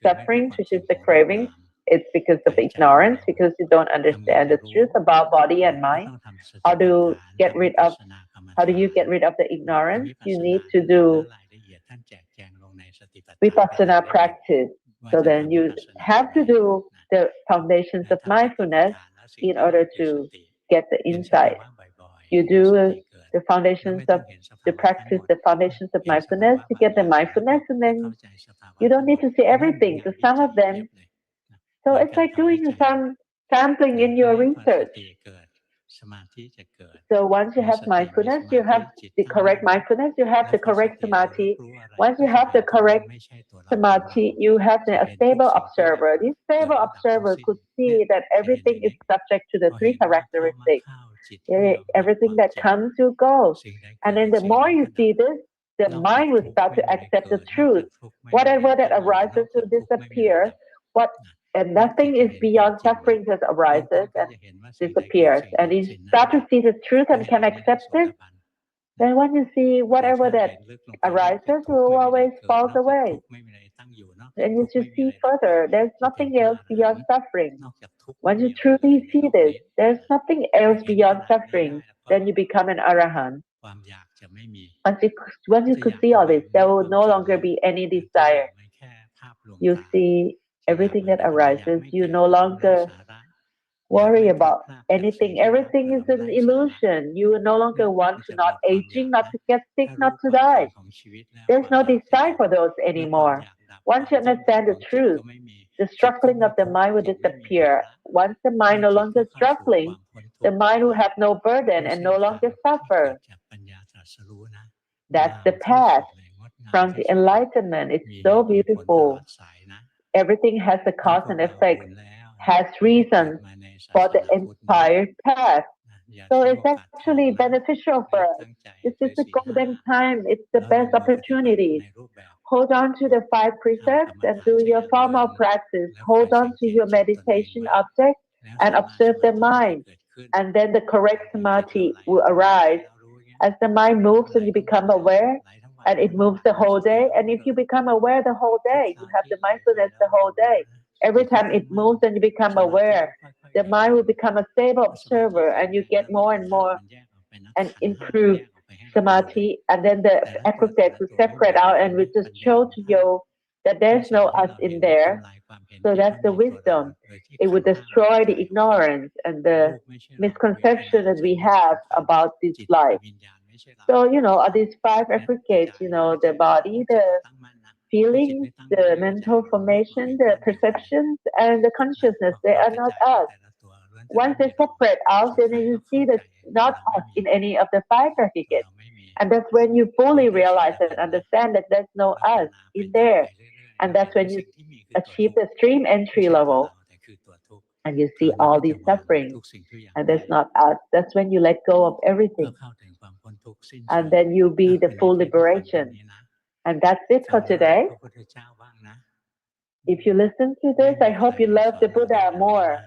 suffering, which is the craving. It's because of ignorance, because you don't understand the truth about body and mind. How do you get rid of the ignorance? You need to do vipassana practice. So then you have to do the foundations of mindfulness in order to get the insight. You do the foundations of the practice, the foundations of mindfulness, you get the mindfulness, and then you don't need to see everything, to some of them. So it's like doing some sampling in your research. So once you have mindfulness, you have the correct mindfulness, you have the correct samadhi. Once you have the correct samadhi, you have a stable observer. This stable observer could see that everything is subject to the three characteristics. Everything that comes will go. And then the more you see this, the mind will start to accept the truth. Whatever that arises will disappear. And nothing is beyond suffering that arises and disappears. And you start to see the truth and can accept this, then when you see whatever that arises will always falls away. And you should see further, there's nothing else beyond suffering. When you truly see this, there's nothing else beyond suffering, then you become an arahant. Once you could see all this, there will no longer be any desire. You see everything that arises, you no longer worry about anything. Everything is an illusion. You no longer want to not aging, not to get sick, not to die. There's no desire for those anymore. Once you understand the truth, the struggling of the mind will disappear. Once the mind no longer struggling, the mind will have no burden and no longer suffer. That's the path from the enlightenment. It's so beautiful. Everything has a cause and effect, has reasons for the entire path. So it's actually beneficial for us. This is the golden time. It's the best opportunity. Hold on to the 5 precepts and do your formal practice. Hold on to your meditation object and observe the mind. And then the correct samadhi will arise. As the mind moves and you become aware, and it moves the whole day. And if you become aware the whole day, you have the mindfulness the whole day. Every time it moves and you become aware, the mind will become a stable observer and you get more and more and improve samadhi. And then the aggregate will separate out and will just show to you that there's no us in there. So that's the wisdom. It will destroy the ignorance and the misconception that we have about this life. So, are these 5 aggregates, the body, the feelings, the mental formation, the perceptions, and the consciousness, they are not us. Once they separate out, then you see that not us in any of the 5 aggregates. And that's when you fully realize and understand that there's no us in there. And that's when you achieve the stream entry level. And you see all these suffering. And there's not us. That's when you let go of everything. And then you'll be the full liberation. And that's it for today. If you listen to this, I hope you love the Buddha more.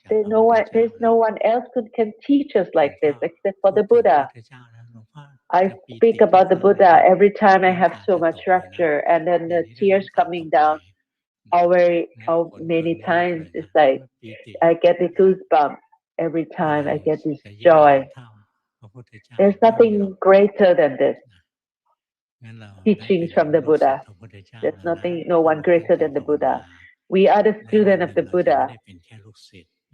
There's no one else who can teach us like this except for the Buddha. I speak about the Buddha every time I have so much rapture, and then the tears coming down. Many times it's like I get the goosebumps every time. I get this joy. There's nothing greater than this. Teachings from the Buddha. There's no one greater than the Buddha. We are the student of the Buddha.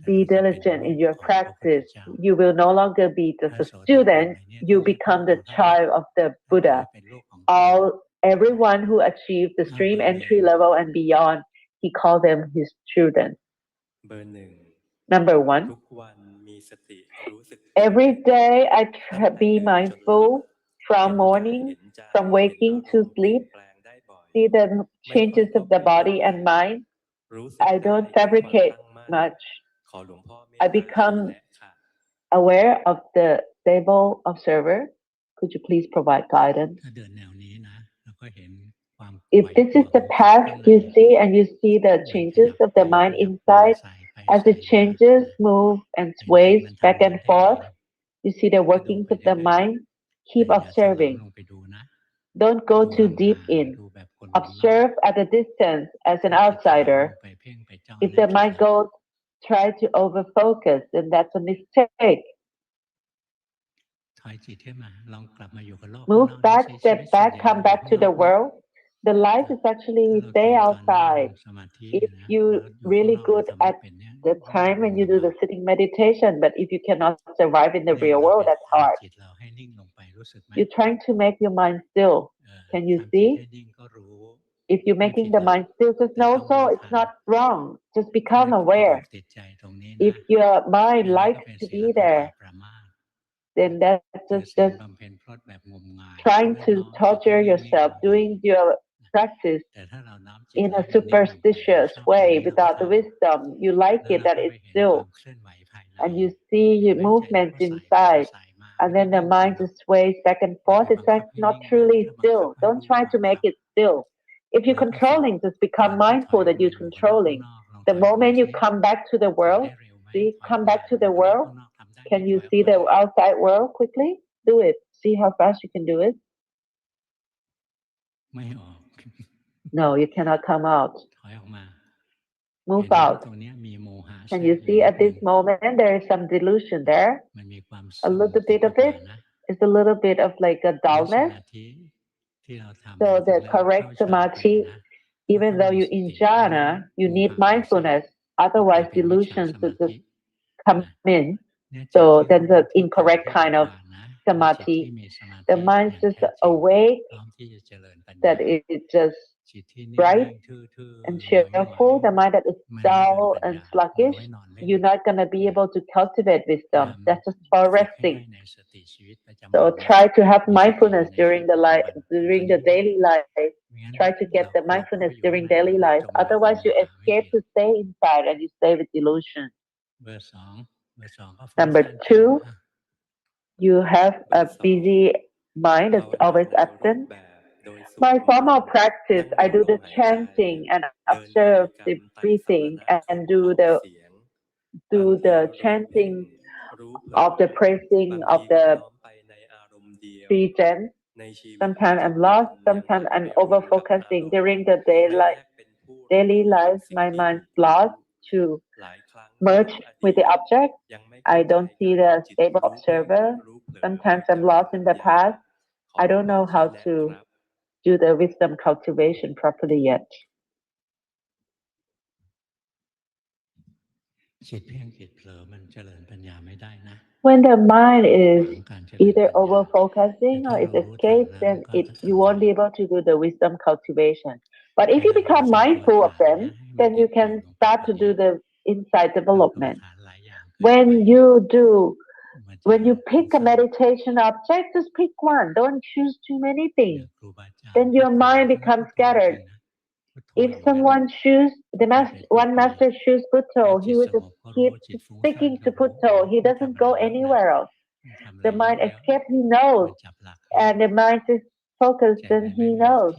Be diligent in your practice. You will no longer be just a student. You become the child of the Buddha. Everyone who achieved the stream entry level and beyond, he called them his children. Number 1. Every day I be mindful from morning, from waking to sleep, see the changes of the body and mind. I don't fabricate much. I become aware of the stable observer. Could you please provide guidance? If this is the path you see and you see the changes of the mind inside, as it changes, move and sways back and forth, you see the workings of the mind, keep observing. Don't go too deep in. Observe at a distance as an outsider. If the mind goes, try to overfocus, then that's a mistake. Move back, step back, come back to the world. The life is actually stay outside. If you really good at the time when you do the sitting meditation, but if you cannot survive in the real world, that's hard. You're trying to make your mind still. Can you see? If you're making the mind still, just know so it's not wrong. Just become aware. If your mind likes to be there, then that's just trying to torture yourself, doing your practice in a superstitious way without the wisdom. You like it that it's still, and you see your movements inside, and then the mind just sways back and forth. It's like not truly still. Don't try to make it still. If you're controlling, just become mindful that you're controlling. The moment you come back to the world, see, come back to the world. Can you see the outside world quickly? Do it. See how fast you can do it. No, you cannot come out. Move out. Can you see at this moment there is some delusion there? A little bit of it is a little bit of like a dullness. So the correct samadhi, even though you're in jhana, you need mindfulness. Otherwise, delusions will just come in. So that's the incorrect kind of samadhi. The mind's just awake, that it's just bright and cheerful. The mind that is dull and sluggish, you're not going to be able to cultivate wisdom. That's just for resting. So try to have mindfulness during the daily life. Try to get the mindfulness during daily life. Otherwise, you escape to stay inside and you stay with delusion. Number two, you have a busy mind that's always absent. My formal practice, I do the chanting and observe the breathing and do the chanting of the praising of the present. Sometimes I'm lost, sometimes I'm over focusing. During the daily life, my mind's lost to merge with the object. I don't see the stable observer. Sometimes I'm lost in the past. I don't know how to do the wisdom cultivation properly yet. When the mind is either over focusing or is escaped, then you won't be able to do the wisdom cultivation. But if you become mindful of them, then you can start to do the insight development. When you pick a meditation object, just pick one. Don't choose too many things. Then your mind becomes scattered. If someone one master choose Bhutto, he would just keep sticking to Bhutto. He doesn't go anywhere else. The mind escapes, he knows. And the mind is focused, then he knows.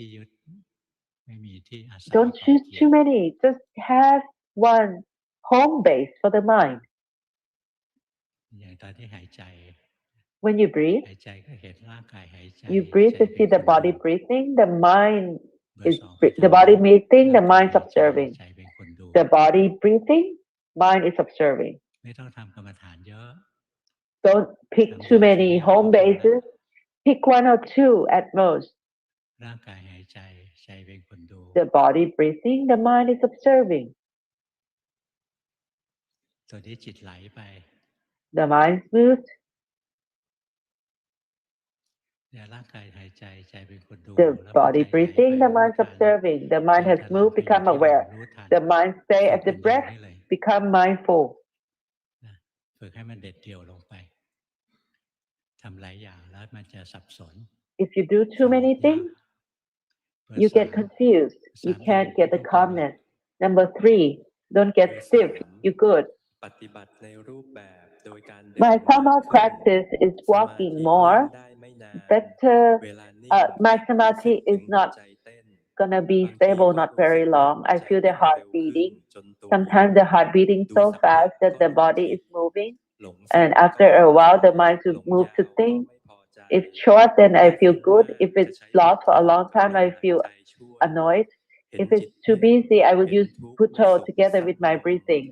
Don't choose too many. Just have one home base for the mind. When you breathe, you breathe to see the body breathing, the body breathing, the mind's observing. The body breathing, mind is observing. Don't pick too many home bases. Pick one or two at most. The body breathing, the mind is observing. The mind moves. The body breathing, the mind observing. The mind has moved, become aware. The mind stay at the breath, become mindful. ฝึกให้มันเด็ดเดี่ยวลงไปทำหลายอย่างแล้วมันจะสับสน If you do too many things, you get confused. You can't get the calmness. Number 3, don't get stiff. You good. ปฏิบัติในรูปแบบโดยการเดิน My Dhamma practice is walking more. Better. My samadhi is not gonna be stable not very long. I feel the heart beating. Sometimes the heart beating so fast that the body is moving, and after a while the mind will move to think. If short, then I feel good. If it's lost for a long time, I feel annoyed. If it's too busy, I will use Putto together with my breathing.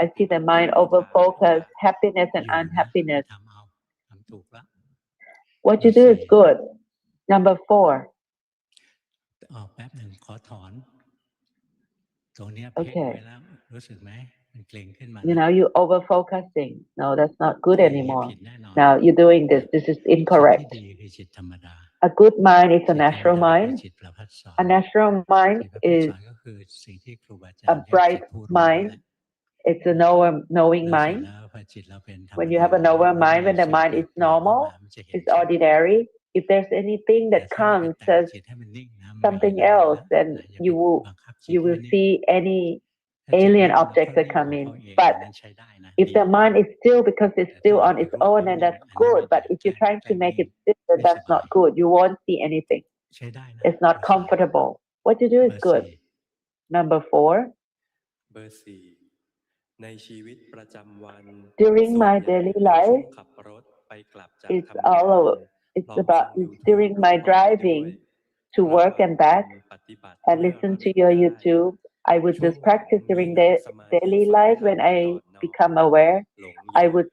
I see the mind over focus, happiness and unhappiness. What you do is good. Number 4. แป๊บหนึ่งขอถอนตรงนี้เพ่งไปแล้วรู้สึกไหมมันเกร็งขึ้นมา You know, you over focusing. No, that's not good anymore. Now you're doing this. This is incorrect. A good mind is a natural mind. A natural mind is a bright mind. It's a knowing mind. When you have a knower mind, when the mind is normal, it's ordinary. If there's anything that comes as something else, then you will see any alien objects that come in. But if the mind is still because it's still on its own, then that's good. But if you're trying to make it still, then that's not good. You won't see anything. It's not comfortable. What you do is good. Number 4. During my daily life, it's during my driving to work and back and listen to your YouTube. I would just practice during the daily life. When I become aware, I would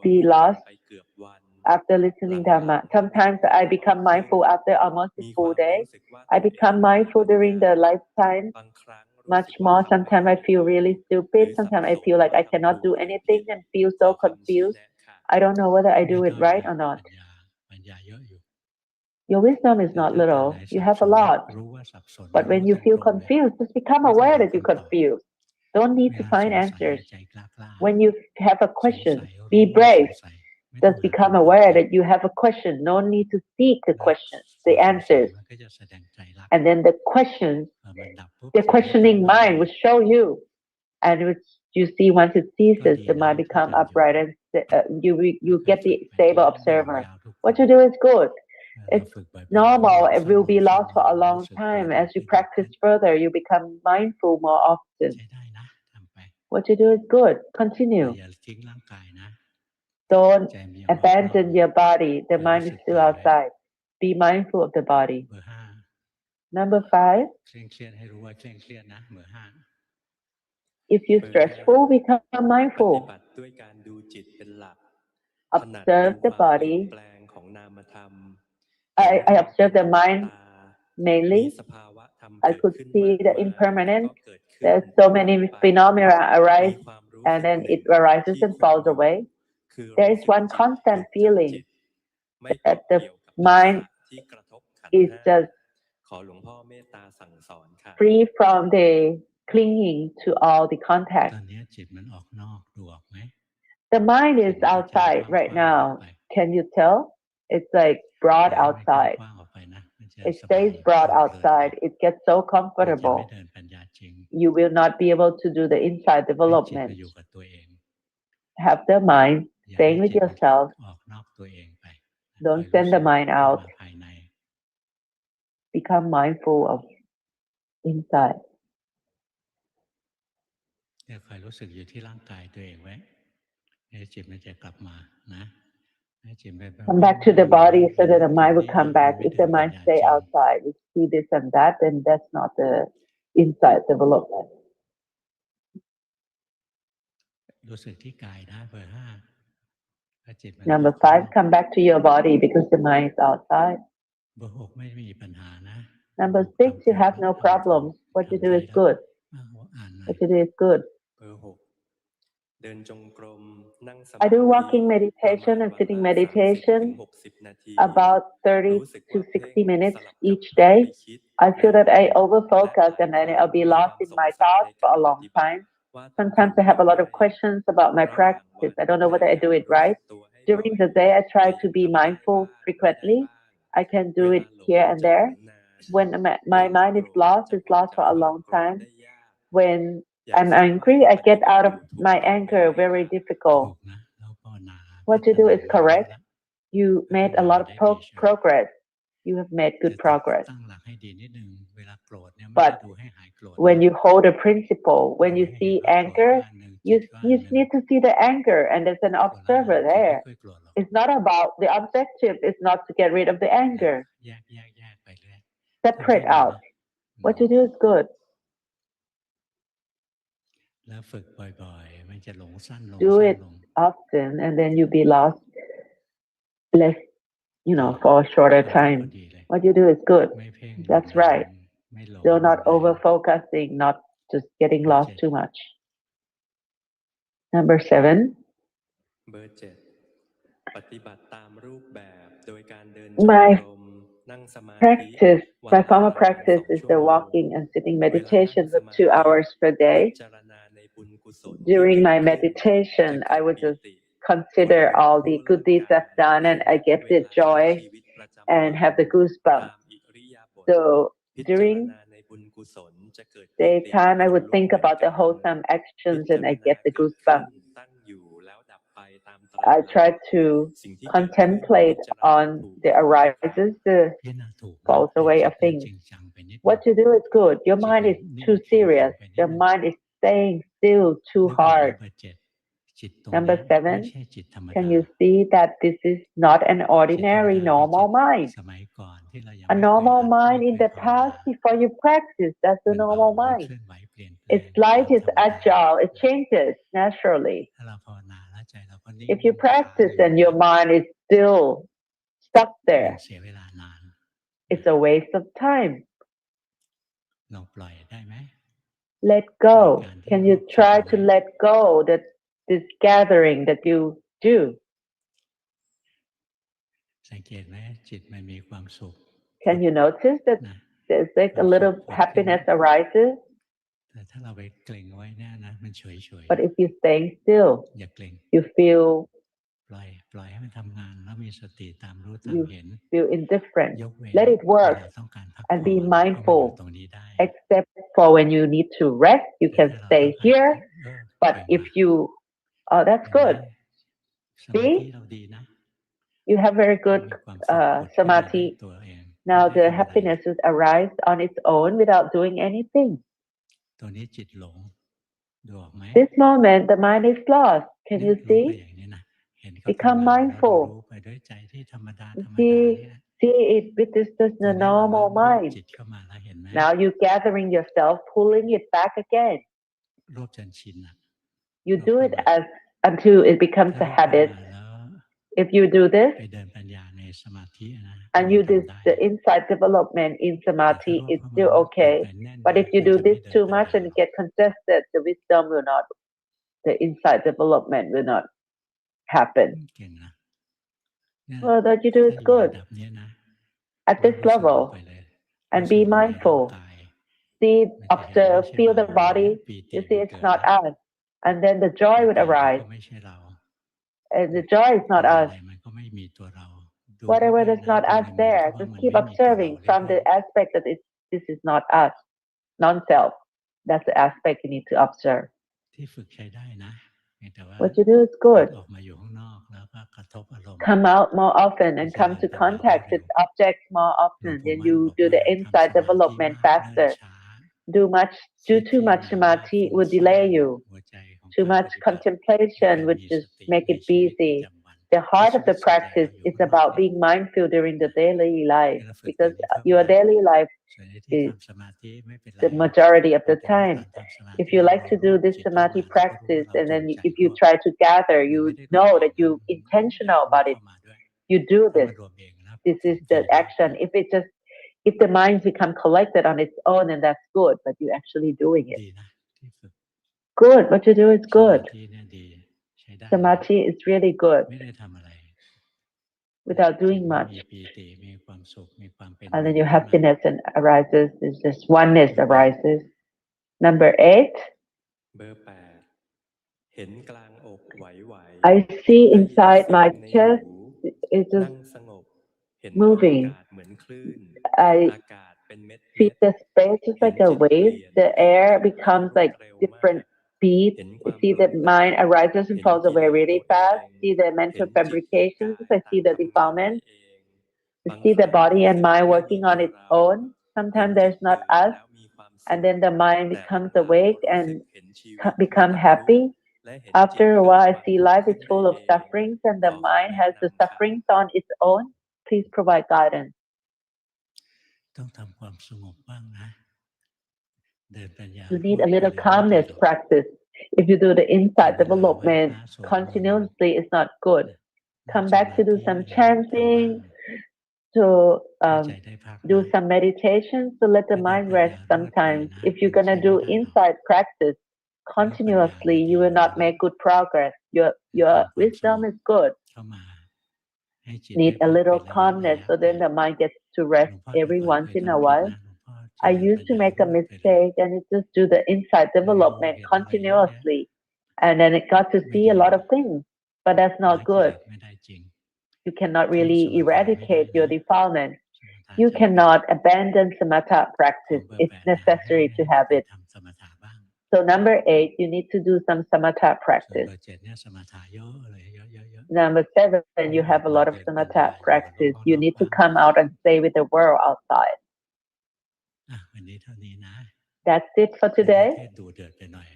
be lost after listening Dhamma. Sometimes I become mindful after almost a full day. I become mindful during the lifetime much more. Sometimes I feel really stupid. Sometimes I feel like I cannot do anything and feel so confused. I don't know whether I do it right or not. Your wisdom is not little. You have a lot. But when you feel confused, just become aware that you're confused. Don't need to find answers. When you have a question, be brave. Just become aware that you have a question. No need to seek the questions, the answers. And then the questioning mind will show you. And you see, once it ceases, the mind become upright and you get the stable observer. What you do is good. It's normal. It will be lost for a long time. As you practice further, you become mindful more often. What you do is good. Continue. Don't abandon your body. The mind is still outside. Be mindful of the body. Number 5. If you're stressful, become mindful. Observe the body. I observe the mind mainly. I could see the impermanence. There's so many phenomena arise and then it arises and falls away. There is one constant feeling that the mind is just free from the clinging to all the contact. The mind is outside right now. Can you tell? It's like broad outside. It stays broad outside. It gets so comfortable. You will not be able to do the inside development. Have the mind staying with yourself. Don't send the mind out. Become mindful of inside. คอยรู้สึกอยู่ที่ร่างกายตัวเองไว้จิตมันจะกลับมานะ Come back to the body so that the mind will come back. If the mind stay outside, we see this and that, then that's not the inside development. รู้สึกที่กายนะเบอร์ 5 Number 5, come back to your body because the mind is outside. เบอร์ 6 ไม่มีปัญหานะ Number 6, you have no problems. What you do is good. What you do is good. I do walking meditation and sitting meditation about 30 to 60 minutes each day. I feel that I over-focus and then I'll be lost in my thoughts for a long time. Sometimes I have a lot of questions about my practice. I don't know whether I do it right. During the day, I try to be mindful frequently. I can do it here and there. When my mind is lost, it's lost for a long time. When I'm angry, I get out of my anger very ถู difficult. กนะแล้วภาวนา What you do is พัฒนา correct. ละ You made a lot of progress. You have made แต่ good progress. ตั้งหลักให้ดีนิดนึงเวลาโกรธเนี่ยไม่ But ได้ดูให้หายโกรธ when you hold a principle, when ดู you ให้เห็น see ว่าโกรธก็ anger, อันหนึ่งจิ you ตก็อันหนึ่ง need to see the anger, and there's an คนละอัน observer จิตไม่ there. ค่อยโกรธหรอก It's not about the objective is not to get rid of the เนี่ย anger. แยกไปเรื่อย Separate ทำแค่นี้ out. นะ What you do is good. แล้วฝึกบ่อยๆมันจะหลงสั้นลง Do สั้น it ลง often, and then you be lost less, for a shorter ทำแค่พอ time. ดีเลย What you do is good. ไม่เพ่ง That's รุนแรง right. ไม่หลง Still รุ not นแรง over focusing, not just getting เบอร์ lost 7 too much. Number 7. เบอร์ 7 ปฏิบัติตามรูปแบบโดยการเดินจง My กรมนั่งสมาธิ practice, วัน my ละ former ประมาณ practice 2 is ชั่ว the โมง walking and sitting เวลานั่ง meditation ส for มา 2 ธิ hours per พิ day. จารณาในบุญกุศลที่ During เกิด my ขึ้น จะ meditation, เกิ I ด would ปี just ติ consider ขนลุก all รู้ the เรื่ good อง deeds กาย I've done, and I get เว the ลาใช้ joy ชีวิตประจำ and วัน have the ตา goosebumps. มอิริยาบถ So พิจาร during ณาในบุญกุศลจะเกิดปีติ daytime, I ขน would ลุก think เหมือน about กั the น wholesome พิ actions จา and ร I ณา get the เกิดขึ้น goosebumps. ตั้งอยู่แล้วดับไปตามไตร I ลักษณ์ try to สิ่งที่เกิดขึ้น พิ contemplate จารณา on ถูก the ต้อง arises, the พิจารณาถูกนะ falls แต่ away จิ of ตมัน things. จริงจังไปนิดนึง What you do is good. Your จิต mind มัน is นิ่ง too แข็ง serious. ไปนิด Your นึง mind is staying still too นึกออกไหม hard. เบอร์ 7 จิตตรง Number เนี้ยไม่ 7, ใช่จิตธรรม can ดา you see that this is not an จิตธรรม ordinary ดาคือจิ normal ต mind? สมัยก่อนที่เรายัง A ไม่เคย normal หัดไม่ mind in เคย the ภาวนา past before you practice, that's มั the นเบา normal มัน mind. เคลื่อนไหวเปลี่ยนแปล Its ง light ตาม is ธรรมดา agile. It changes naturally. ถ้าเราภาวนาแล้วใจเราก็นิ่ง If you ค้าง practice อยู่ and your mind is still stuck มัน there, เสียเวลานาน it's a waste of time. ลองปล่อยได้ไหม Let ใน go. การที่ Can ร you วบจิต try เอา to ไว้ let go that this gathering that you do? สังเกตไหมจิตมันมีความสุข Can you notice that นะ there's like ควา a มสุข little ผุดขึ้น happiness arises? แต่ถ้าเราไปเกรงไว้เนี่ยนะมันเฉย But if you're staying still, ๆอย่าเกรง you feel ปล่อยให้มันทำงานแล้วมีสติตามรู้ตาม you เห็น feel indifferent. ยกเว้น Let it เว work ลาต้องการพัก and ผ่ be อนก็มาอยู่ mindful. ตรงนี้ได้ Except for when you need to rest, you แต่ can ถ้าเรา stay ต้องการ here. เก่ But ง if ว่ะ you, oh, that's เห็นไหม good. สมาธิ See, เราดีนะ you have very มัน good มีความสุขผุดขึ้นมาได้ samadhi. ตัวเองไม่ Now ได้ the ทำอะไร happiness would arise on its own without doing anything. ตัวนี้จิตหลงดูออกไหม This moment, the mind is lost. Can เนี่ย you รู้ไป see? อย่างนี้นะเห็นเขา Become ทำงานแล้วเรา mindful. รู้ไปด้วยใจที่ธรรมดานี่ See it with this ตั just ว a นี้เราเริ่ normal มรวบ mind. จิตเข้ามาแล้วเห็นไหม Now you're gathering yourself, pulling it back again. รวบจนชินอ่ะ You รวบ do เข้า it มา as until it becomes ถ้าร a วบเข้า habit. มาแล้ว If you do this ไปเดินปัญญาในสมาธินะ and ยั you ง do ทำได้ the insight development in แต่ถ้าร samadhi, วบ it's เข้ามา still แล้วเกิน okay. ไปแน่น But มาก if you มัน do จะไม่ this เดิน too ปัญ much ญา and หรอก get congested, the wisdom will not, the insight development will not happen. เก่งนะเนี่ย Well, that you do ถ้า is อยู่ระ good ดับเนี้ยนะ at รู้ this สึกลงไป level เลย and รู้สึ be กลงในร่าง mindful. กาย See, มันจะเห็นไม่ observe, ใช่ feel เรา the เห็นไหม body. ปีติ You see, มัน it's เกิด not แล้ว us. And then the joy ปี would ติมัน arise. ก็ไม่ใช่เรา And the joy is อะ not ไร us. อะไรมันก็ไม่มีตัวเรา ดู Whatever เรื่อย that's ๆนะ not ดู us ในมุมที่ there, ว่า just มัน keep ไม่มีตัวเรา observing from เรื่ the อย aspect that this is not us, non-self. That's the aspect you need to observe. ๆที่ฝึกใช้ได้นะเพียงแต่ว่า What you do is หลุ good. ดออกมาอยู่ข้างนอกแล้วก็กระทบอารมณ์ Come out more often มัน and จะ come เดิน to ปัญญาได้ contact เร็ with ว objects more หลวง often. ปู่ Then มั่น you บอก do ว่า the ทำ insight สมาธิ development มากเนิ่น faster. ช้า Do คิด too ที่ much ไหนมาก samadhi ฟุ้ง would ซ่า delay น you. หัวใจของ Too การป much ฏิบัติ contemplation คือ would มีส just ติ make ใน it ชีวิตประ busy. จำวัน The เพราะ heart ชี of วิ the ตส่วนใหญ่เรา practice อยู่ is ข้างนอก about เนี่ย being mindful during the นะ daily ให้ life เราฝึกตร because งนี้เข้า your มา daily life ส่วนที่ is ทำสมาธิไม่เป็นไร the majority of เพีย the งแต่ว่าต time. อนทำสมา If ธิ you แล้ว like เรา to ร do วบ this จิตเข้า samadhi มาเราก็รู้ว่า practice เรา and จ then งใจ if ร you วบ try to gather, เรา you ไม่ได้รวบ know เอง that เรา you ไม่ intentional ไม่ about เข้า it. มาด้วย You do ถ้า this. มันรวมเองแล้ว This ส is นใจ the รวบ action. If the mind become collected on its own, then that's good, but you're actually doing it. ดีนะที่ฝึก Good. What you do is สมา good. ธิเนี่ยดีใช้ได้เลย Samadhi is really good ไม่ได้ทำอะไร without จิต doing มัน much. มีปีติมีความสุขมีความเป็นห And นึ่ then ง your ขึ้นมา happiness and arises. There's just oneness เบอร์ 8 arises. Number 8. เบอร์ 8 เห็นกลางอกไหว I see ได้ยิน inside เสีย my งใน chest หู is นั่ just งสงบเห็นอ moving. ากาศเหมือนคลื่น I อากาศเป็นเม็ด feel the space just เห็น like a จิตเปลี่ wave. ยน The เปลี่ยน air แปลง becomes รวด like เร็ว different มาก beats. เห็นค I วาม see ปรุ that งแต่ง mind arises and เห็น falls กิ away เลส really ตัวเอ fast. ง See the เห็ mental นจิตและ fabrications. กาย I see the ต่างทำงานไป defilements. เอง I บาง see ค the รั้ง body รู้ and สึก mind ไม่มี working ตั on ว its เรา own. เห็น Sometimes จิต there's not ตื่น us. แล้วมีความสุ And ข then the mind แต่ becomes หลัง awake ๆ พอรู้ and สึกเห็นชีวิต become มีแต่ทุกข์ happy. และเห็นจิต After a เกิด while, I ความ see ทุกข์ life ขึ้ is นได้ full of เอง sufferings and ข the อ mind แนะ has the นำ ค่ะ sufferings on its own. Please provide guidance. ต้องทำความสงบบ้างนะเดินปัญญา You พู need ด a ไป little เลยไม่ดี calmness หรอก practice. If you do the เอา insight เวลาไหว้ development พระสวดมนต์ continuously, it's not good. นั่ง Come ส back มา to do ธิ some อะไรทำบ้าง chanting, to ให้ใจได้พัก do บ้าง some meditation, to let ถ้า the เดิน mind ปัญ rest ญารวดไป sometimes. นะ If เป็ you're น gonna ใช้ไม่ do ได้หรอก insight practice เรื่องปัญญา continuously, ดี you ๆ will เล not ย make good progress. คือ Your ทำความสง wisdom บ is good. เข้ามาให้จิต Need ได้ a พักเป็น little ระยะ calmness ๆ so ไป then the mind gets to ห rest ลวงพ่อแต่ every ก่อน once เคย in a ทำผิด while. นะหลวงพ่อเจ I ริญปั used ญ to ญา make ร a วดไปเลย mistake and it just do the insight ไม่รู้ development เห็นอะไรเยอะแยะ continuously. And then it got to ไม่ see ดี a หร lot อก of things, but that's ล้า not งกิเล good. สไม่ได้จริง You cannot ทิ้ง really สมถะไม่ได้ eradicate นะ your defilement. สมถะ You จำเป็น cannot abandon samatha ของ practice. เบอร์ It's 8 นะให้ necessary to ให้ have ให้ it. ทำสมถะบ้าง So number 8, you need to do some samatha ส่วน practice. เบอร์ 7 เนี่ยสมถะเยอะเลยเยอะ Number 7, ๆ you ให้ออ have ก a มา lot of เดินปัญญา samatha อยู่กับโล practice. ก You นอก need to บ้าง come out and stay with the world outside. วันนี้เท่านี้นะ That's it for วันนี้ today. เทศน์ดูเดือดไปหน่อย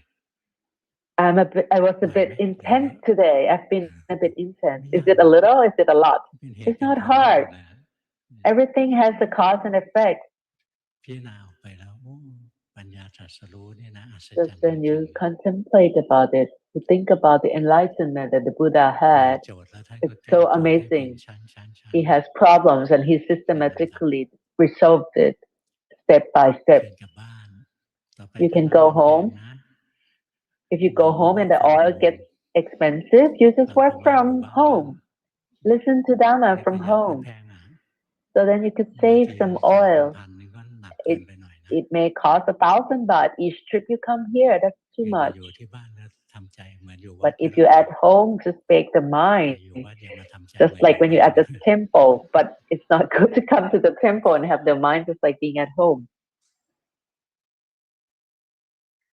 I was a ไหวไหม bit ไหวไหม intense today. I've been a bit intense. ไม่ Is ยาก it หร a อก little? Is it a lot? เป็นเห It's ตุเป็น not ผลทั้งหม hard. ดนะ Everything has a cause and effect. พิจารณาออกไปแล้วโอ้ปัญญาตรัสรู้นี่นะอัศจร Just รย์จ when ริง you contemplate about it, you think about the enlightenment that the Buddha ๆมี had. โจทย์แล้วท่านก็ It's แก้ so โจทย์ให้เป็น amazing. ชั้น He has problems and he ๆเป็นลำดับ systematically resolved it step by เชิ step. ญกลับบ้านต่อไป You ถ้า can น้ำ go มันแพง home. นะ If you เรา go มา home work and the from oil home gets expensive, you just เรา work ก็ว่างอยู่ from บ้าน home. Listen to ได้ Dhamma ประ from หยัดไม่ home. แพงอ่ะ So then you could บาง save ที some จ่ายเป็น oil. พันนี่ก็หนักเกิน It ไปหน่อยนะ it may cost 1,000 baht each trip you come here. That's เพี too ยงแต่ much. อยู่ที่บ้านแล้วทำใจเหมือนอยู่วั But ดก็ if แล้ว you're กัน at home, just make the แต่ mind อยู่วัดอย่ามาทำใจ just เหมือนอ like ยู่ when บ้า you're น at the temple. But it's not good to come to the temple and have the mind just like being at home.